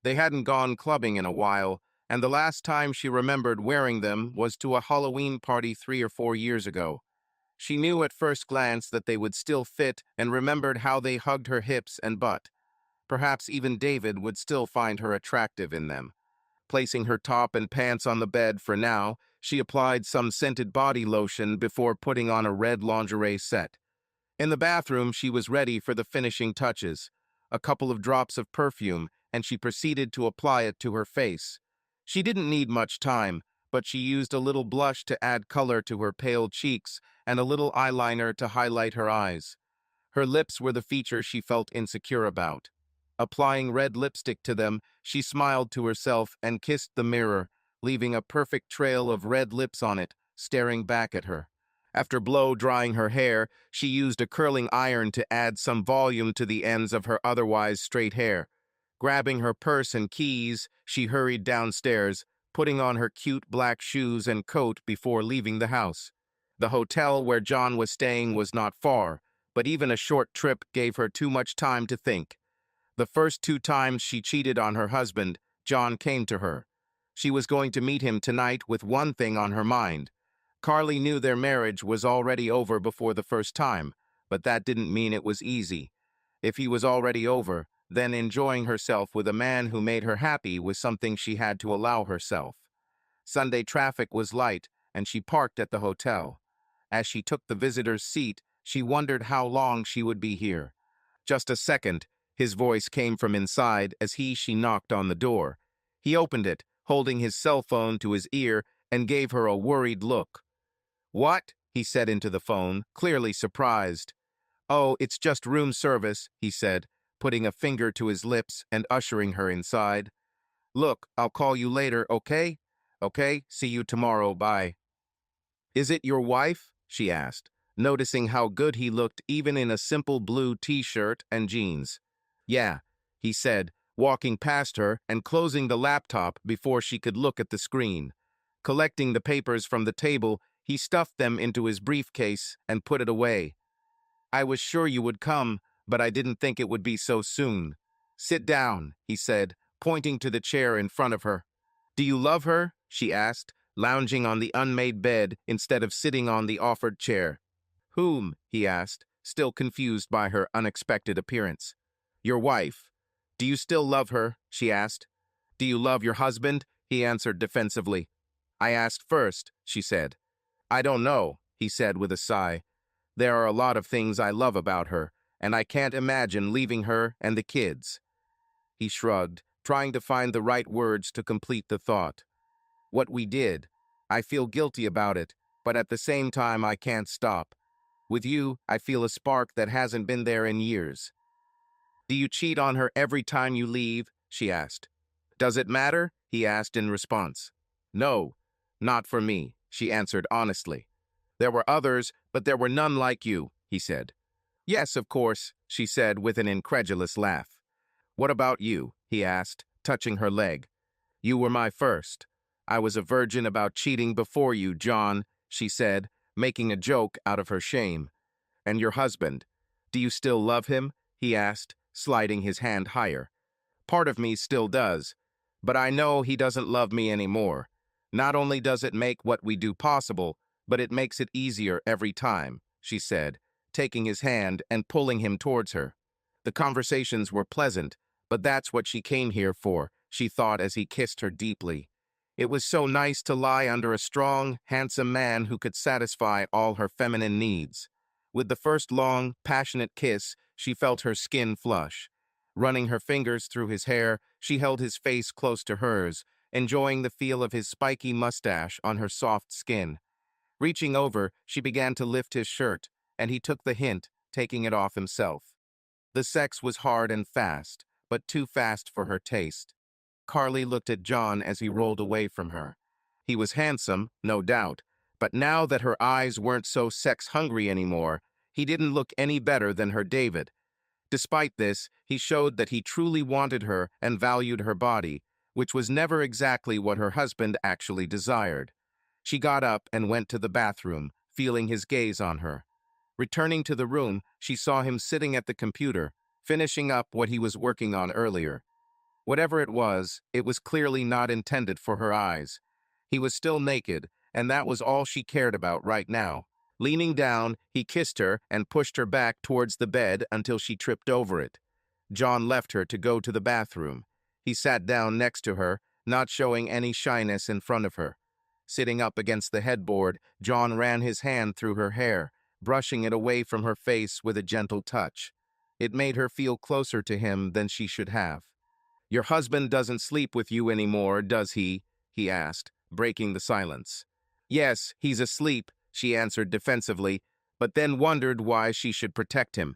They hadn't gone clubbing in a while, and the last time she remembered wearing them was to a Halloween party 3 or 4 years ago. She knew at first glance that they would still fit and remembered how they hugged her hips and butt. Perhaps even David would still find her attractive in them. Placing her top and pants on the bed for now, she applied some scented body lotion before putting on a red lingerie set. In the bathroom, she was ready for the finishing touches. A couple of drops of perfume, and she proceeded to apply it to her face. She didn't need much time, but she used a little blush to add color to her pale cheeks and a little eyeliner to highlight her eyes. Her lips were the feature she felt insecure about. Applying red lipstick to them, she smiled to herself and kissed the mirror, leaving a perfect trail of red lips on it, staring back at her. After blow-drying her hair, she used a curling iron to add some volume to the ends of her otherwise straight hair. Grabbing her purse and keys, she hurried downstairs, putting on her cute black shoes and coat before leaving the house. The hotel where John was staying was not far, but even a short trip gave her too much time to think. The first 2 times she cheated on her husband, John came to her. She was going to meet him tonight with one thing on her mind. Carly knew their marriage was already over before the first time, but that didn't mean it was easy. If he was already over, then enjoying herself with a man who made her happy was something she had to allow herself. Sunday traffic was light, and she parked at the hotel. As she took the visitor's seat, she wondered how long she would be here. Just a second, his voice came from inside as she knocked on the door. He opened it, holding his cell phone to his ear, and gave her a worried look. "What?" he said into the phone, clearly surprised. "Oh, it's just room service," he said, putting a finger to his lips and ushering her inside. "Look, I'll call you later, okay? Okay, see you tomorrow, bye." "Is it your wife?" she asked, noticing how good he looked even in a simple blue t-shirt and jeans. "Yeah," he said, walking past her and closing the laptop before she could look at the screen. Collecting the papers from the table, he stuffed them into his briefcase and put it away. "I was sure you would come, but I didn't think it would be so soon." "Sit down," he said, pointing to the chair in front of her. "Do you love her?" she asked, lounging on the unmade bed instead of sitting on the offered chair. "Whom?" he asked, still confused by her unexpected appearance. Your wife. Do you still love her? She asked. Do you love your husband? He answered defensively. I asked first, she said. I don't know, he said with a sigh. There are a lot of things I love about her, and I can't imagine leaving her and the kids. He shrugged, trying to find the right words to complete the thought. What we did. I feel guilty about it, but at the same time I can't stop. With you, I feel a spark that hasn't been there in years. Do you cheat on her every time you leave? She asked. Does it matter? He asked in response. No, not for me, she answered honestly. There were others, but there were none like you, he said. Yes, of course, she said with an incredulous laugh. What about you? He asked, touching her leg. You were my first. I was a virgin about cheating before you, John, she said, making a joke out of her shame. And your husband, do you still love him? He asked, sliding his hand higher. Part of me still does, but I know he doesn't love me anymore. Not only does it make what we do possible, but it makes it easier every time, she said, taking his hand and pulling him towards her. The conversations were pleasant, but that's what she came here for, she thought as he kissed her deeply. It was so nice to lie under a strong, handsome man who could satisfy all her feminine needs. With the first long, passionate kiss, she felt her skin flush. Running her fingers through his hair, she held his face close to hers, enjoying the feel of his spiky mustache on her soft skin. Reaching over, she began to lift his shirt, and he took the hint, taking it off himself. The sex was hard and fast, but too fast for her taste. Carly looked at John as he rolled away from her. He was handsome, no doubt, but now that her eyes weren't so sex-hungry anymore, he didn't look any better than her David. Despite this, he showed that he truly wanted her and valued her body, which was never exactly what her husband actually desired. She got up and went to the bathroom, feeling his gaze on her. Returning to the room, she saw him sitting at the computer, finishing up what he was working on earlier. Whatever it was clearly not intended for her eyes. He was still naked, and that was all she cared about right now. Leaning down, he kissed her and pushed her back towards the bed until she tripped over it. John left her to go to the bathroom. He sat down next to her, not showing any shyness in front of her. Sitting up against the headboard, John ran his hand through her hair, brushing it away from her face with a gentle touch. It made her feel closer to him than she should have. Your husband doesn't sleep with you anymore, does he? He asked, breaking the silence. Yes, he's asleep, she answered defensively, but then wondered why she should protect him.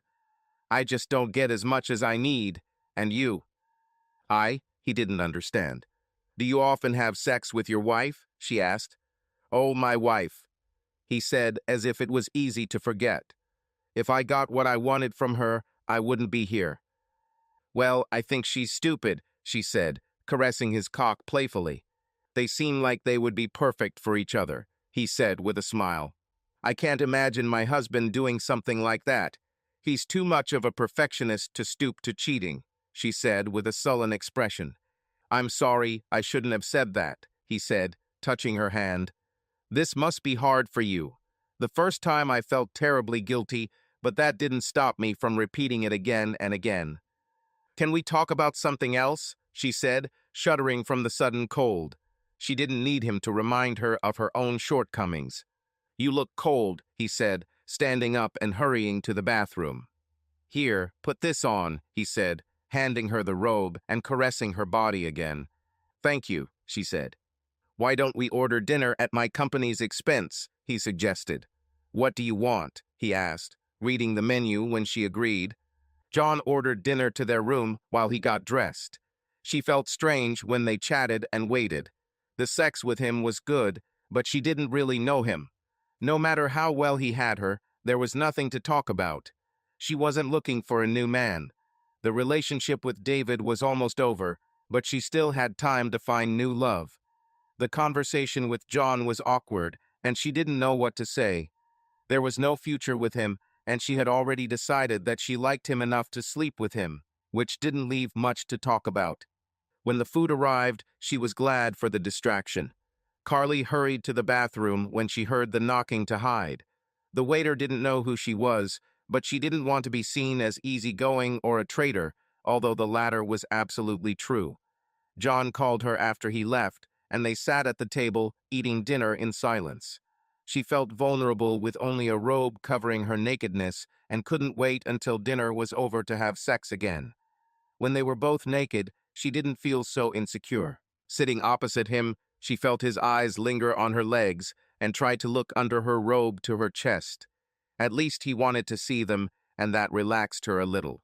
I just don't get as much as I need, and you. He didn't understand. Do you often have sex with your wife? She asked. Oh, my wife, he said as if it was easy to forget. If I got what I wanted from her, I wouldn't be here. Well, I think she's stupid, she said, caressing his cock playfully. They seem like they would be perfect for each other, he said with a smile. I can't imagine my husband doing something like that. He's too much of a perfectionist to stoop to cheating, she said with a sullen expression. I'm sorry, I shouldn't have said that, he said, touching her hand. This must be hard for you. The first time I felt terribly guilty, but that didn't stop me from repeating it again and again. Can we talk about something else? She said, shuddering from the sudden cold. She didn't need him to remind her of her own shortcomings. You look cold, he said, standing up and hurrying to the bathroom. Here, put this on, he said, handing her the robe and caressing her body again. Thank you, she said. Why don't we order dinner at my company's expense, he suggested. What do you want? He asked, reading the menu when she agreed. John ordered dinner to their room while he got dressed. She felt strange when they chatted and waited. The sex with him was good, but she didn't really know him. No matter how well he had her, there was nothing to talk about. She wasn't looking for a new man. The relationship with David was almost over, but she still had time to find new love. The conversation with John was awkward, and she didn't know what to say. There was no future with him, and she had already decided that she liked him enough to sleep with him, which didn't leave much to talk about. When the food arrived, she was glad for the distraction. Carly hurried to the bathroom when she heard the knocking to hide. The waiter didn't know who she was, but she didn't want to be seen as easygoing or a traitor, although the latter was absolutely true. John called her after he left, and they sat at the table, eating dinner in silence. She felt vulnerable with only a robe covering her nakedness and couldn't wait until dinner was over to have sex again. When they were both naked, she didn't feel so insecure. Sitting opposite him, she felt his eyes linger on her legs and tried to look under her robe to her chest. At least he wanted to see them, and that relaxed her a little.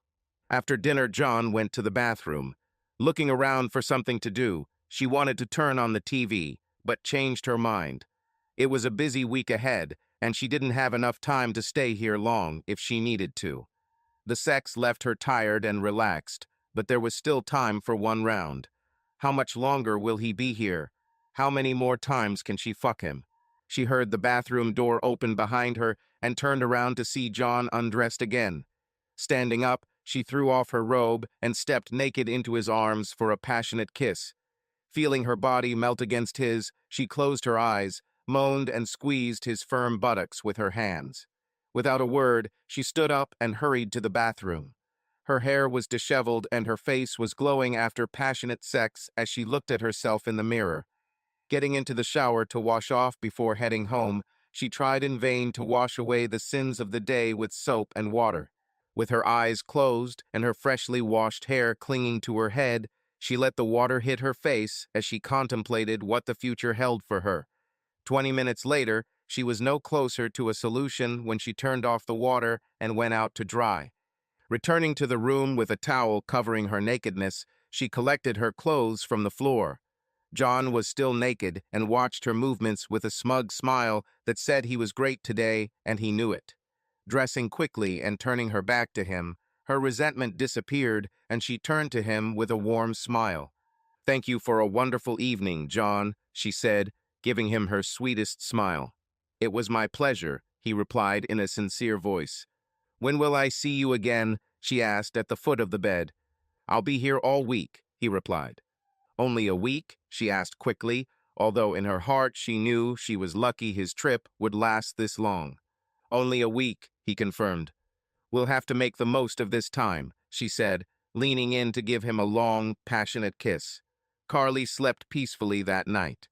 After dinner, John went to the bathroom. Looking around for something to do, she wanted to turn on the TV, but changed her mind. It was a busy week ahead, and she didn't have enough time to stay here long if she needed to. The sex left her tired and relaxed, but there was still time for one round. How much longer will he be here? How many more times can she fuck him? She heard the bathroom door open behind her and turned around to see John undressed again. Standing up, she threw off her robe and stepped naked into his arms for a passionate kiss. Feeling her body melt against his, she closed her eyes, moaned and squeezed his firm buttocks with her hands. Without a word, she stood up and hurried to the bathroom. Her hair was disheveled and her face was glowing after passionate sex as she looked at herself in the mirror. Getting into the shower to wash off before heading home, she tried in vain to wash away the sins of the day with soap and water. With her eyes closed and her freshly washed hair clinging to her head, she let the water hit her face as she contemplated what the future held for her. 20 minutes later, she was no closer to a solution when she turned off the water and went out to dry. Returning to the room with a towel covering her nakedness, she collected her clothes from the floor. John was still naked and watched her movements with a smug smile that said he was great today and he knew it. Dressing quickly and turning her back to him, her resentment disappeared and she turned to him with a warm smile. "Thank you for a wonderful evening, John," she said, giving him her sweetest smile. "It was my pleasure," he replied in a sincere voice. "When will I see you again?" she asked at the foot of the bed. "I'll be here all week," he replied. "Only a week?" she asked quickly, although in her heart she knew she was lucky his trip would last this long. "Only a week," he confirmed. "We'll have to make the most of this time," she said, leaning in to give him a long, passionate kiss. Carly slept peacefully that night.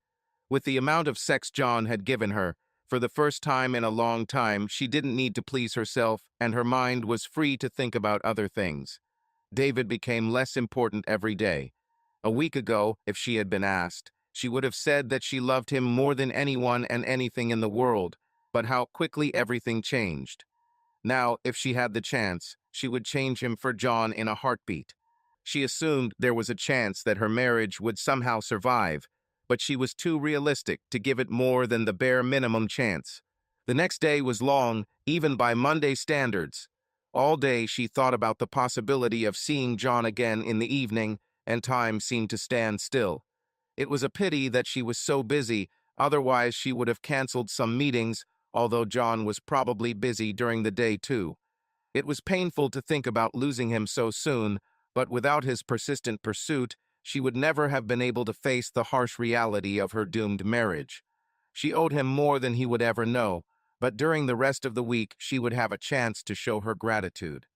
With the amount of sex John had given her, for the first time in a long time, she didn't need to please herself, and her mind was free to think about other things. David became less important every day. A week ago, if she had been asked, she would have said that she loved him more than anyone and anything in the world, but how quickly everything changed. Now, if she had the chance, she would change him for John in a heartbeat. She assumed there was a chance that her marriage would somehow survive, but she was too realistic to give it more than the bare minimum chance. The next day was long, even by Monday standards. All day she thought about the possibility of seeing John again in the evening, and time seemed to stand still. It was a pity that she was so busy, otherwise she would have canceled some meetings, although John was probably busy during the day too. It was painful to think about losing him so soon, but without his persistent pursuit, she would never have been able to face the harsh reality of her doomed marriage. She owed him more than he would ever know, but during the rest of the week she would have a chance to show her gratitude.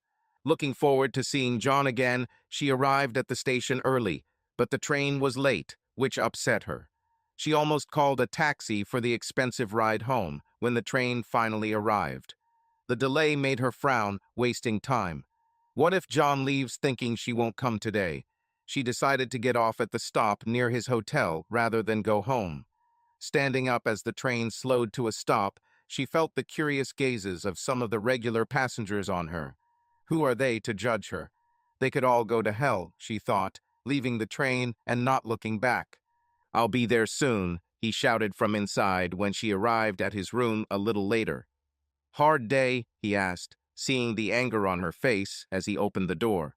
Looking forward to seeing John again, she arrived at the station early, but the train was late, which upset her. She almost called a taxi for the expensive ride home when the train finally arrived. The delay made her frown, wasting time. What if John leaves thinking she won't come today? She decided to get off at the stop near his hotel rather than go home. Standing up as the train slowed to a stop, she felt the curious gazes of some of the regular passengers on her. Who are they to judge her? They could all go to hell, she thought, leaving the train and not looking back. "I'll be there soon," he shouted from inside when she arrived at his room a little later. "Hard day?" he asked, seeing the anger on her face as he opened the door.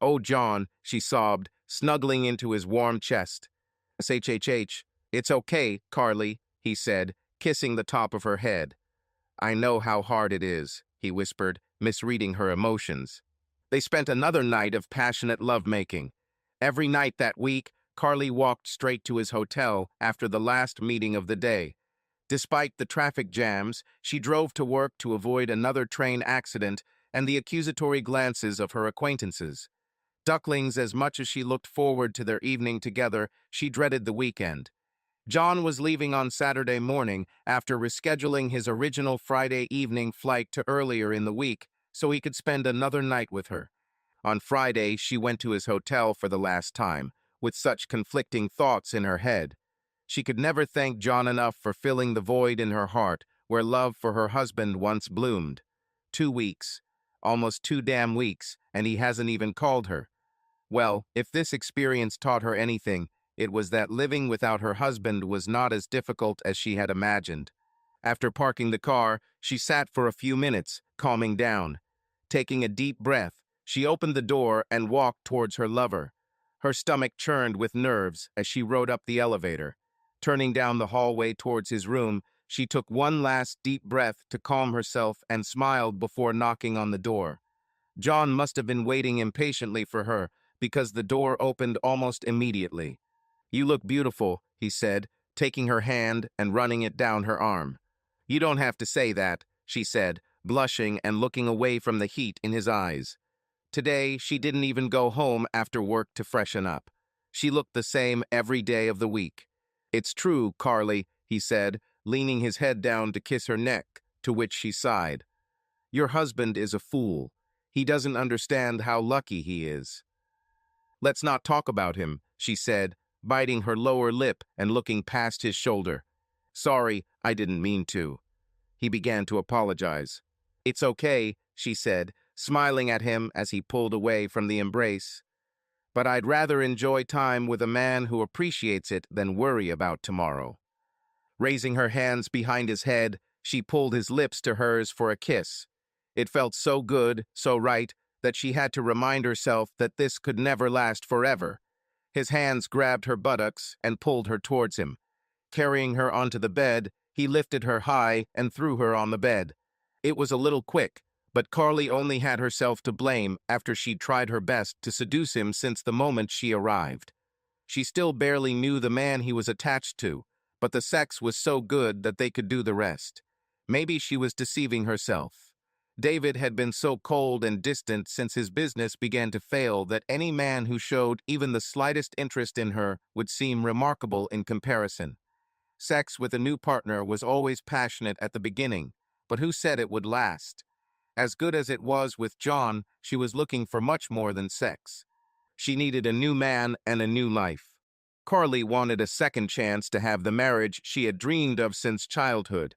"Oh, John," she sobbed, snuggling into his warm chest. "SHHH, it's okay, Carly," he said, kissing the top of her head. "I know how hard it is," he whispered, misreading her emotions. They spent another night of passionate lovemaking. Every night that week, Carly walked straight to his hotel after the last meeting of the day. Despite the traffic jams, she drove to work to avoid another train accident and the accusatory glances of her acquaintances. Ducklings, as much as she looked forward to their evening together, she dreaded the weekend. John was leaving on Saturday morning after rescheduling his original Friday evening flight to earlier in the week so he could spend another night with her. On Friday, she went to his hotel for the last time, with such conflicting thoughts in her head. She could never thank John enough for filling the void in her heart where love for her husband once bloomed. 2 weeks. Almost 2 damn weeks, and he hasn't even called her. Well, if this experience taught her anything, it was that living without her husband was not as difficult as she had imagined. After parking the car, she sat for a few minutes, calming down. Taking a deep breath, she opened the door and walked towards her lover. Her stomach churned with nerves as she rode up the elevator. Turning down the hallway towards his room, she took one last deep breath to calm herself and smiled before knocking on the door. John must have been waiting impatiently for her, because the door opened almost immediately. "You look beautiful," he said, taking her hand and running it down her arm. "You don't have to say that," she said, blushing and looking away from the heat in his eyes. Today, she didn't even go home after work to freshen up. She looked the same every day of the week. "It's true, Carly," he said, leaning his head down to kiss her neck, to which she sighed. "Your husband is a fool. He doesn't understand how lucky he is." "Let's not talk about him," she said, biting her lower lip and looking past his shoulder. "Sorry, I didn't mean to." He began to apologize. "It's okay," she said, smiling at him as he pulled away from the embrace. "But I'd rather enjoy time with a man who appreciates it than worry about tomorrow." Raising her hands behind his head, she pulled his lips to hers for a kiss. It felt so good, so right, that she had to remind herself that this could never last forever. His hands grabbed her buttocks and pulled her towards him. Carrying her onto the bed, he lifted her high and threw her on the bed. It was a little quick, but Carly only had herself to blame after she'd tried her best to seduce him since the moment she arrived. She still barely knew the man he was attached to, but the sex was so good that they could do the rest. Maybe she was deceiving herself. David had been so cold and distant since his business began to fail that any man who showed even the slightest interest in her would seem remarkable in comparison. Sex with a new partner was always passionate at the beginning, but who said it would last? As good as it was with John, she was looking for much more than sex. She needed a new man and a new life. Carly wanted a second chance to have the marriage she had dreamed of since childhood.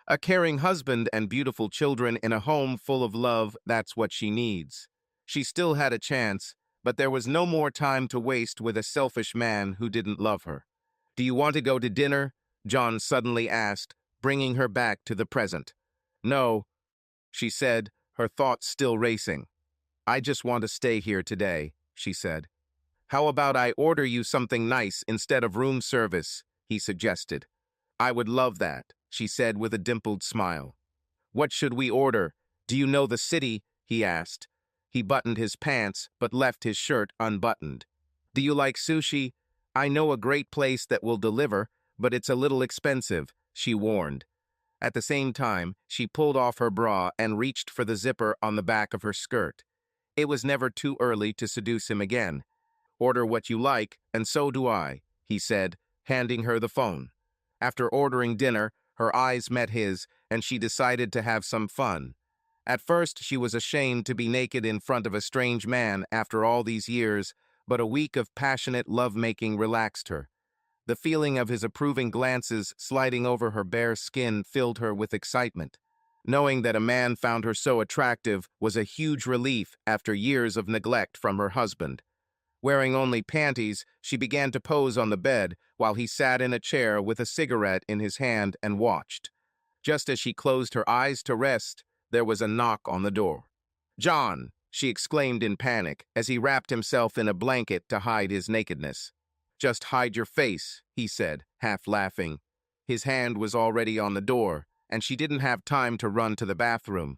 A caring husband and beautiful children in a home full of love, that's what she needs. She still had a chance, but there was no more time to waste with a selfish man who didn't love her. "Do you want to go to dinner?" John suddenly asked, bringing her back to the present. "No," she said, her thoughts still racing. "I just want to stay here today," she said. "How about I order you something nice instead of room service?" he suggested. "I would love that," she said with a dimpled smile. "What should we order? Do you know the city?" he asked. He buttoned his pants, but left his shirt unbuttoned. "Do you like sushi? I know a great place that will deliver, but it's a little expensive," she warned. At the same time, she pulled off her bra and reached for the zipper on the back of her skirt. It was never too early to seduce him again. "Order what you like, and so do I," he said, handing her the phone. After ordering dinner, her eyes met his, and she decided to have some fun. At first, she was ashamed to be naked in front of a strange man after all these years, but a week of passionate lovemaking relaxed her. The feeling of his approving glances sliding over her bare skin filled her with excitement. Knowing that a man found her so attractive was a huge relief after years of neglect from her husband. Wearing only panties, she began to pose on the bed while he sat in a chair with a cigarette in his hand and watched. Just as she closed her eyes to rest, there was a knock on the door. "John!" she exclaimed in panic as he wrapped himself in a blanket to hide his nakedness. "Just hide your face," he said, half laughing. His hand was already on the door, and she didn't have time to run to the bathroom.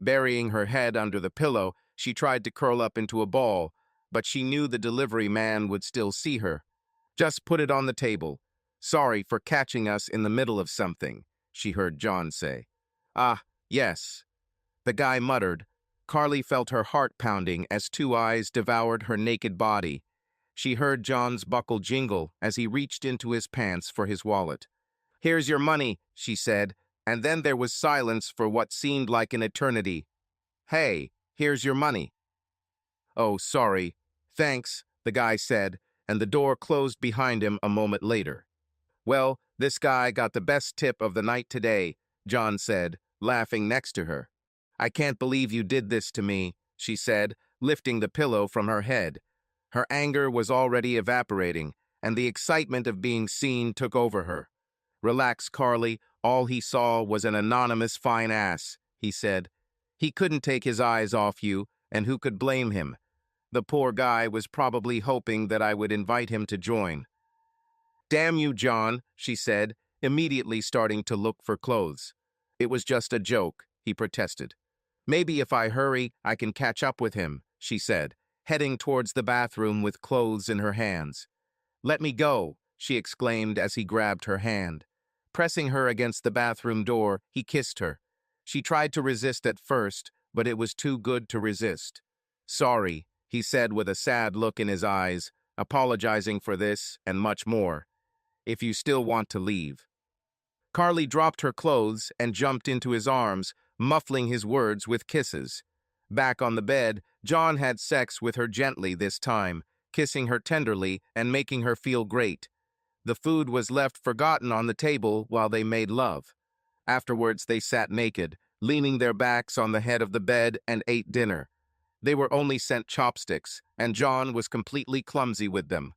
Burying her head under the pillow, she tried to curl up into a ball, but she knew the delivery man would still see her. "Just put it on the table. Sorry for catching us in the middle of something," she heard John say. "Ah, yes," the guy muttered, Carly felt her heart pounding as two eyes devoured her naked body. She heard John's buckle jingle as he reached into his pants for his wallet. "Here's your money," she said, and then there was silence for what seemed like an eternity. "Hey, here's your money." "Oh, sorry. Thanks," the guy said, and the door closed behind him a moment later. "Well, this guy got the best tip of the night today," John said, laughing next to her. "I can't believe you did this to me," she said, lifting the pillow from her head. Her anger was already evaporating, and the excitement of being seen took over her. "Relax, Carly. All he saw was an anonymous fine ass," he said. "He couldn't take his eyes off you, and who could blame him? The poor guy was probably hoping that I would invite him to join." "Damn you, John," she said, immediately starting to look for clothes. "It was just a joke," he protested. "Maybe if I hurry, I can catch up with him," she said, heading towards the bathroom with clothes in her hands. "Let me go," she exclaimed as he grabbed her hand. Pressing her against the bathroom door, he kissed her. She tried to resist at first, but it was too good to resist. "Sorry," he said with a sad look in his eyes, apologizing for this and much more. "If you still want to leave." Carly dropped her clothes and jumped into his arms, muffling his words with kisses. Back on the bed, John had sex with her gently this time, kissing her tenderly and making her feel great. The food was left forgotten on the table while they made love. Afterwards, they sat naked, leaning their backs on the head of the bed and ate dinner. They were only sent chopsticks, and John was completely clumsy with them.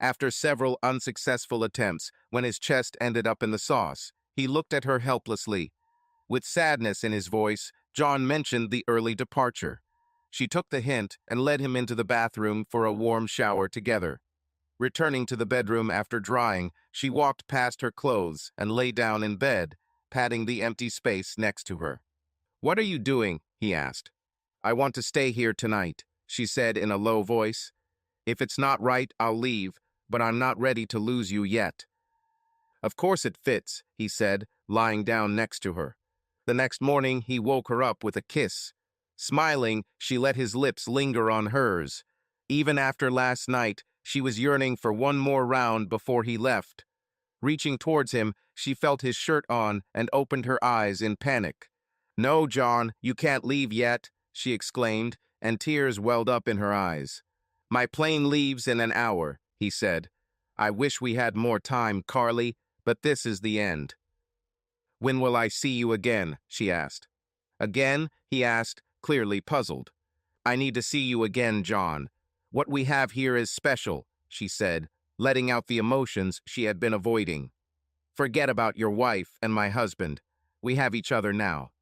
After several unsuccessful attempts, when his chest ended up in the sauce, he looked at her helplessly. With sadness in his voice, John mentioned the early departure. She took the hint and led him into the bathroom for a warm shower together. Returning to the bedroom after drying, she walked past her clothes and lay down in bed, patting the empty space next to her. "What are you doing?" he asked. "I want to stay here tonight," she said in a low voice. "If it's not right, I'll leave, but I'm not ready to lose you yet." "Of course it fits," he said, lying down next to her. The next morning, he woke her up with a kiss. Smiling, she let his lips linger on hers. Even after last night, she was yearning for one more round before he left. Reaching towards him, she felt his shirt on and opened her eyes in panic. "No, John, you can't leave yet," she exclaimed, and tears welled up in her eyes. "My plane leaves in an hour," he said. "I wish we had more time, Carly, but this is the end." "When will I see you again?" she asked. "Again?" he asked, clearly puzzled. "I need to see you again, John. What we have here is special," she said, letting out the emotions she had been avoiding. "Forget about your wife and my husband. We have each other now.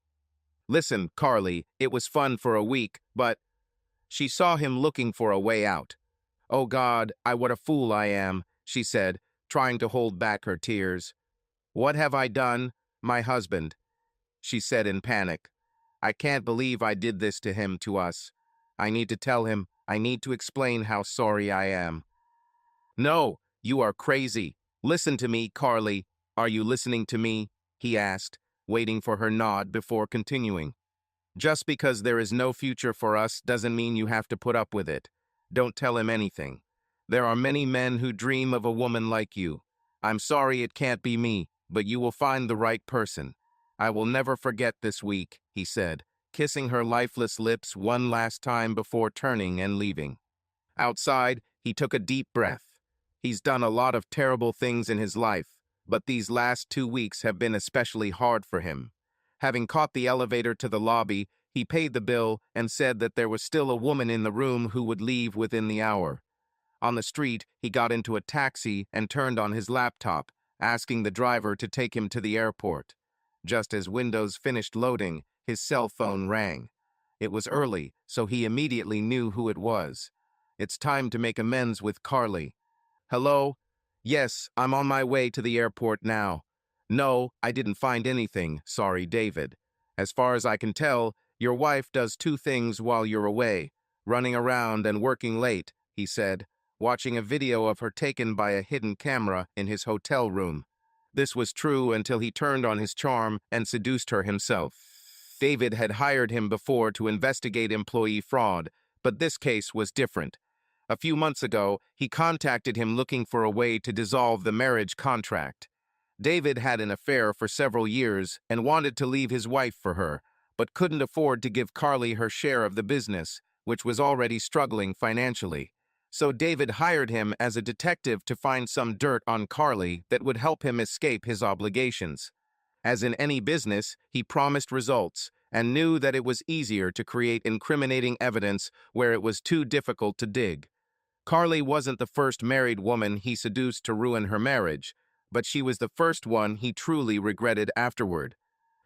Listen, Carly, it was fun for a week, but—" She saw him looking for a way out. "Oh God, what a fool I am," she said, trying to hold back her tears. "What have I done? My husband," she said in panic. "I can't believe I did this to him, to us. I need to tell him. I need to explain how sorry I am." "No, you are crazy. Listen to me, Carly. Are you listening to me?" he asked, waiting for her nod before continuing. "Just because there is no future for us doesn't mean you have to put up with it. Don't tell him anything. There are many men who dream of a woman like you. I'm sorry it can't be me, but you will find the right person. I will never forget this week," he said, kissing her lifeless lips one last time before turning and leaving. Outside, he took a deep breath. He's done a lot of terrible things in his life, but these last 2 weeks have been especially hard for him. Having caught the elevator to the lobby, he paid the bill and said that there was still a woman in the room who would leave within the hour. On the street, he got into a taxi and turned on his laptop, asking the driver to take him to the airport. Just as Windows finished loading, his cell phone rang. It was early, so he immediately knew who it was. It's time to make amends with Carly. "Hello? Yes, I'm on my way to the airport now. No, I didn't find anything, sorry, David. As far as I can tell, your wife does two things while you're away, running around and working late," he said, watching a video of her taken by a hidden camera in his hotel room. This was true until he turned on his charm and seduced her himself. David had hired him before to investigate employee fraud, but this case was different. A few months ago, he contacted him looking for a way to dissolve the marriage contract. David had an affair for several years and wanted to leave his wife for her, but couldn't afford to give Carly her share of the business, which was already struggling financially. So David hired him as a detective to find some dirt on Carly that would help him escape his obligations. As in any business, he promised results and knew that it was easier to create incriminating evidence where it was too difficult to dig. Carly wasn't the first married woman he seduced to ruin her marriage, but she was the first one he truly regretted afterward.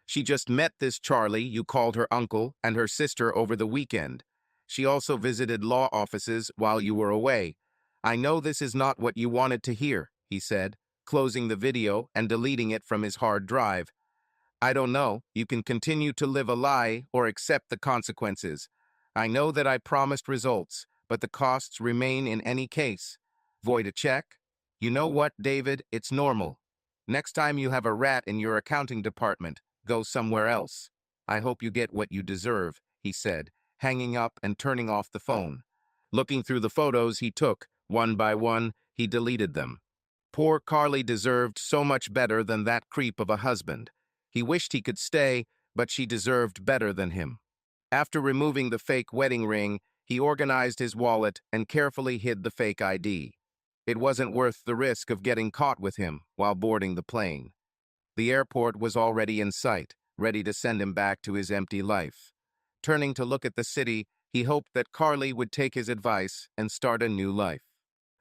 She just met this Charlie, you called her uncle, and her sister over the weekend. She also visited law offices while you were away. I know this is not what you wanted to hear, he said, closing the video and deleting it from his hard drive. I don't know. You can continue to live a lie or accept the consequences. I know that I promised results, but the costs remain in any case. Void a check? You know what, David? It's normal. Next time you have a rat in your accounting department, go somewhere else. I hope you get what you deserve, he said, hanging up and turning off the phone. Looking through the photos he took, one by one, he deleted them. Poor Carly deserved so much better than that creep of a husband. He wished he could stay, but she deserved better than him. After removing the fake wedding ring, he organized his wallet and carefully hid the fake ID. It wasn't worth the risk of getting caught with him while boarding the plane. The airport was already in sight, ready to send him back to his empty life. Turning to look at the city, he hoped that Carly would take his advice and start a new life.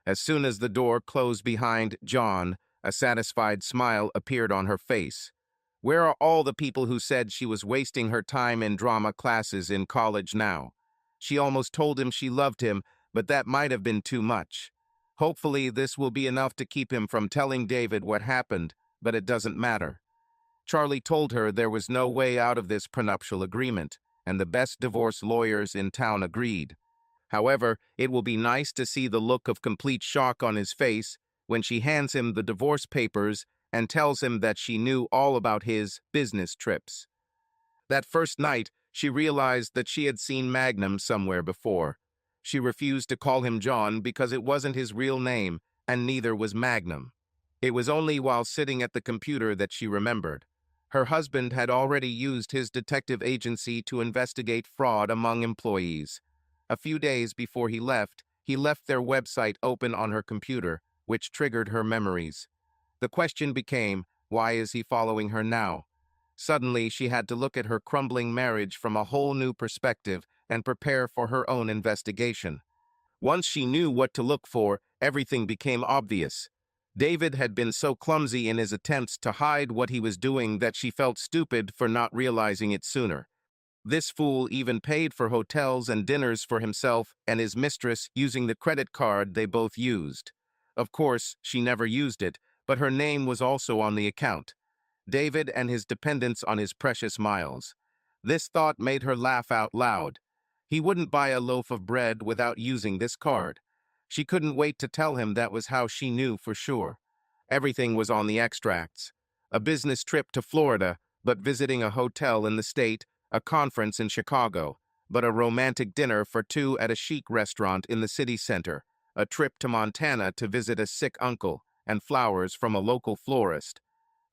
As soon as the door closed behind John, a satisfied smile appeared on her face. Where are all the people who said she was wasting her time in drama classes in college now? She almost told him she loved him, but that might have been too much. Hopefully this will be enough to keep him from telling David what happened, but it doesn't matter. Charlie told her there was no way out of this prenuptial agreement, and the best divorce lawyers in town agreed. However, it will be nice to see the look of complete shock on his face when she hands him the divorce papers and tells him that she knew all about his business trips. That first night, she realized that she had seen Magnum somewhere before. She refused to call him John because it wasn't his real name, and neither was Magnum. It was only while sitting at the computer that she remembered. Her husband had already used his detective agency to investigate fraud among employees. A few days before he left their website open on her computer, which triggered her memories. The question became, why is he following her now? Suddenly, she had to look at her crumbling marriage from a whole new perspective and prepare for her own investigation. Once she knew what to look for, everything became obvious. David had been so clumsy in his attempts to hide what he was doing that she felt stupid for not realizing it sooner. This fool even paid for hotels and dinners for himself and his mistress using the credit card they both used. Of course, she never used it, but her name was also on the account. David and his dependence on his precious miles. This thought made her laugh out loud. He wouldn't buy a loaf of bread without using this card. She couldn't wait to tell him that was how she knew for sure. Everything was on the extracts. A business trip to Florida, but visiting a hotel in the state, a conference in Chicago, but a romantic dinner for two at a chic restaurant in the city center, a trip to Montana to visit a sick uncle, and flowers from a local florist.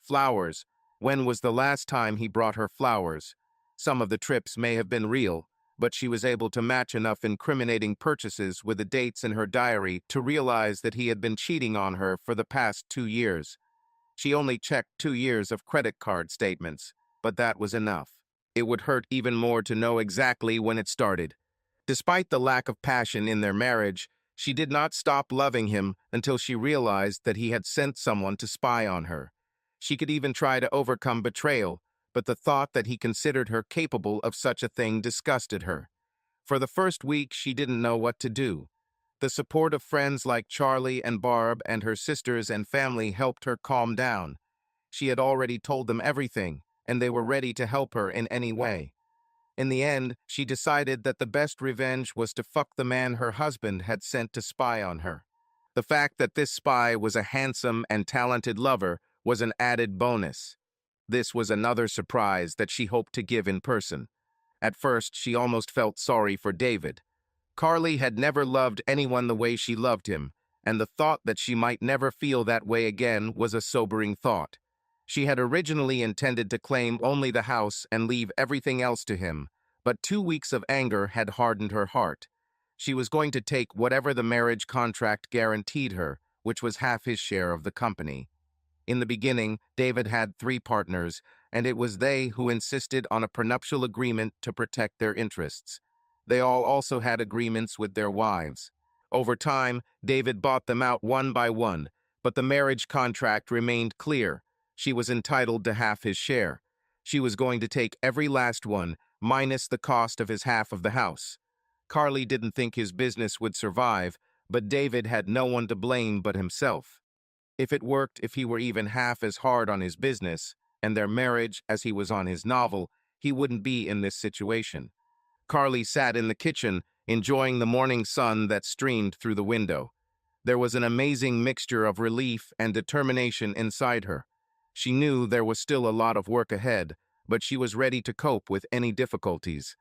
Flowers. When was the last time he brought her flowers? Some of the trips may have been real, but she was able to match enough incriminating purchases with the dates in her diary to realize that he had been cheating on her for the past 2 years. She only checked 2 years of credit card statements, but that was enough. It would hurt even more to know exactly when it started. Despite the lack of passion in their marriage, she did not stop loving him until she realized that he had sent someone to spy on her. She could even try to overcome betrayal, but the thought that he considered her capable of such a thing disgusted her. For the first week, she didn't know what to do. The support of friends like Charlie and Barb and her sisters and family helped her calm down. She had already told them everything, and they were ready to help her in any way. In the end, she decided that the best revenge was to fuck the man her husband had sent to spy on her. The fact that this spy was a handsome and talented lover was an added bonus. This was another surprise that she hoped to give in person. At first, she almost felt sorry for David. Carly had never loved anyone the way she loved him, and the thought that she might never feel that way again was a sobering thought. She had originally intended to claim only the house and leave everything else to him, but 2 weeks of anger had hardened her heart. She was going to take whatever the marriage contract guaranteed her, which was half his share of the company. In the beginning, David had 3 partners, and it was they who insisted on a prenuptial agreement to protect their interests. They all also had agreements with their wives. Over time, David bought them out one by one, but the marriage contract remained clear. She was entitled to half his share. She was going to take every last one, minus the cost of his half of the house. Carly didn't think his business would survive, but David had no one to blame but himself. If it worked, if he were even half as hard on his business and their marriage as he was on his novel, he wouldn't be in this situation. Carly sat in the kitchen, enjoying the morning sun that streamed through the window. There was an amazing mixture of relief and determination inside her. She knew there was still a lot of work ahead, but she was ready to cope with any difficulties.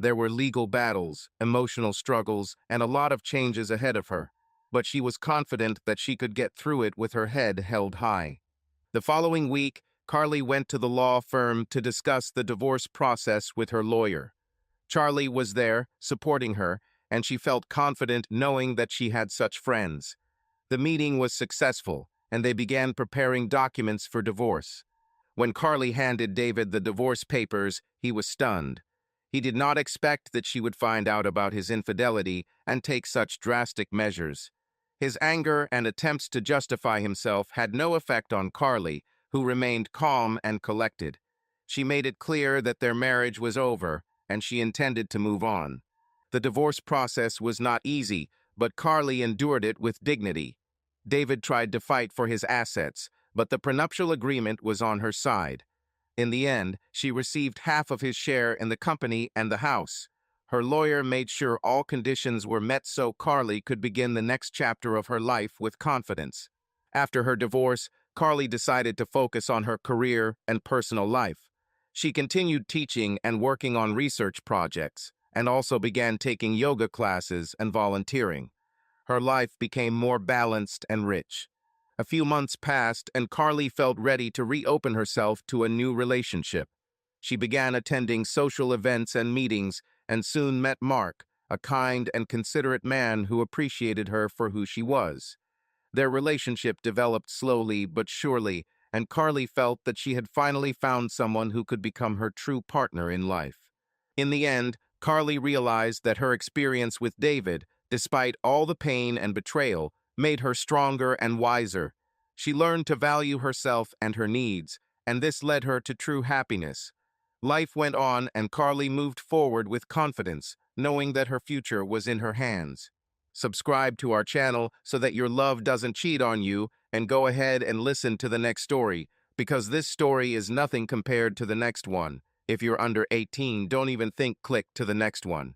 There were legal battles, emotional struggles, and a lot of changes ahead of her, but she was confident that she could get through it with her head held high. The following week, Carly went to the law firm to discuss the divorce process with her lawyer. Charlie was there, supporting her, and she felt confident knowing that she had such friends. The meeting was successful, and they began preparing documents for divorce. When Carly handed David the divorce papers, he was stunned. He did not expect that she would find out about his infidelity and take such drastic measures. His anger and attempts to justify himself had no effect on Carly, who remained calm and collected. She made it clear that their marriage was over, and she intended to move on. The divorce process was not easy, but Carly endured it with dignity. David tried to fight for his assets, but the prenuptial agreement was on her side. In the end, she received half of his share in the company and the house. Her lawyer made sure all conditions were met so Carly could begin the next chapter of her life with confidence. After her divorce, Carly decided to focus on her career and personal life. She continued teaching and working on research projects, and also began taking yoga classes and volunteering. Her life became more balanced and rich. A few months passed, and Carly felt ready to reopen herself to a new relationship. She began attending social events and meetings, and soon met Mark, a kind and considerate man who appreciated her for who she was. Their relationship developed slowly but surely, and Carly felt that she had finally found someone who could become her true partner in life. In the end, Carly realized that her experience with David, despite all the pain and betrayal, made her stronger and wiser. She learned to value herself and her needs, and this led her to true happiness. Life went on, and Carly moved forward with confidence, knowing that her future was in her hands. Subscribe to our channel so that your love doesn't cheat on you, and go ahead and listen to the next story, because this story is nothing compared to the next one. If you're under 18, don't even click to the next one.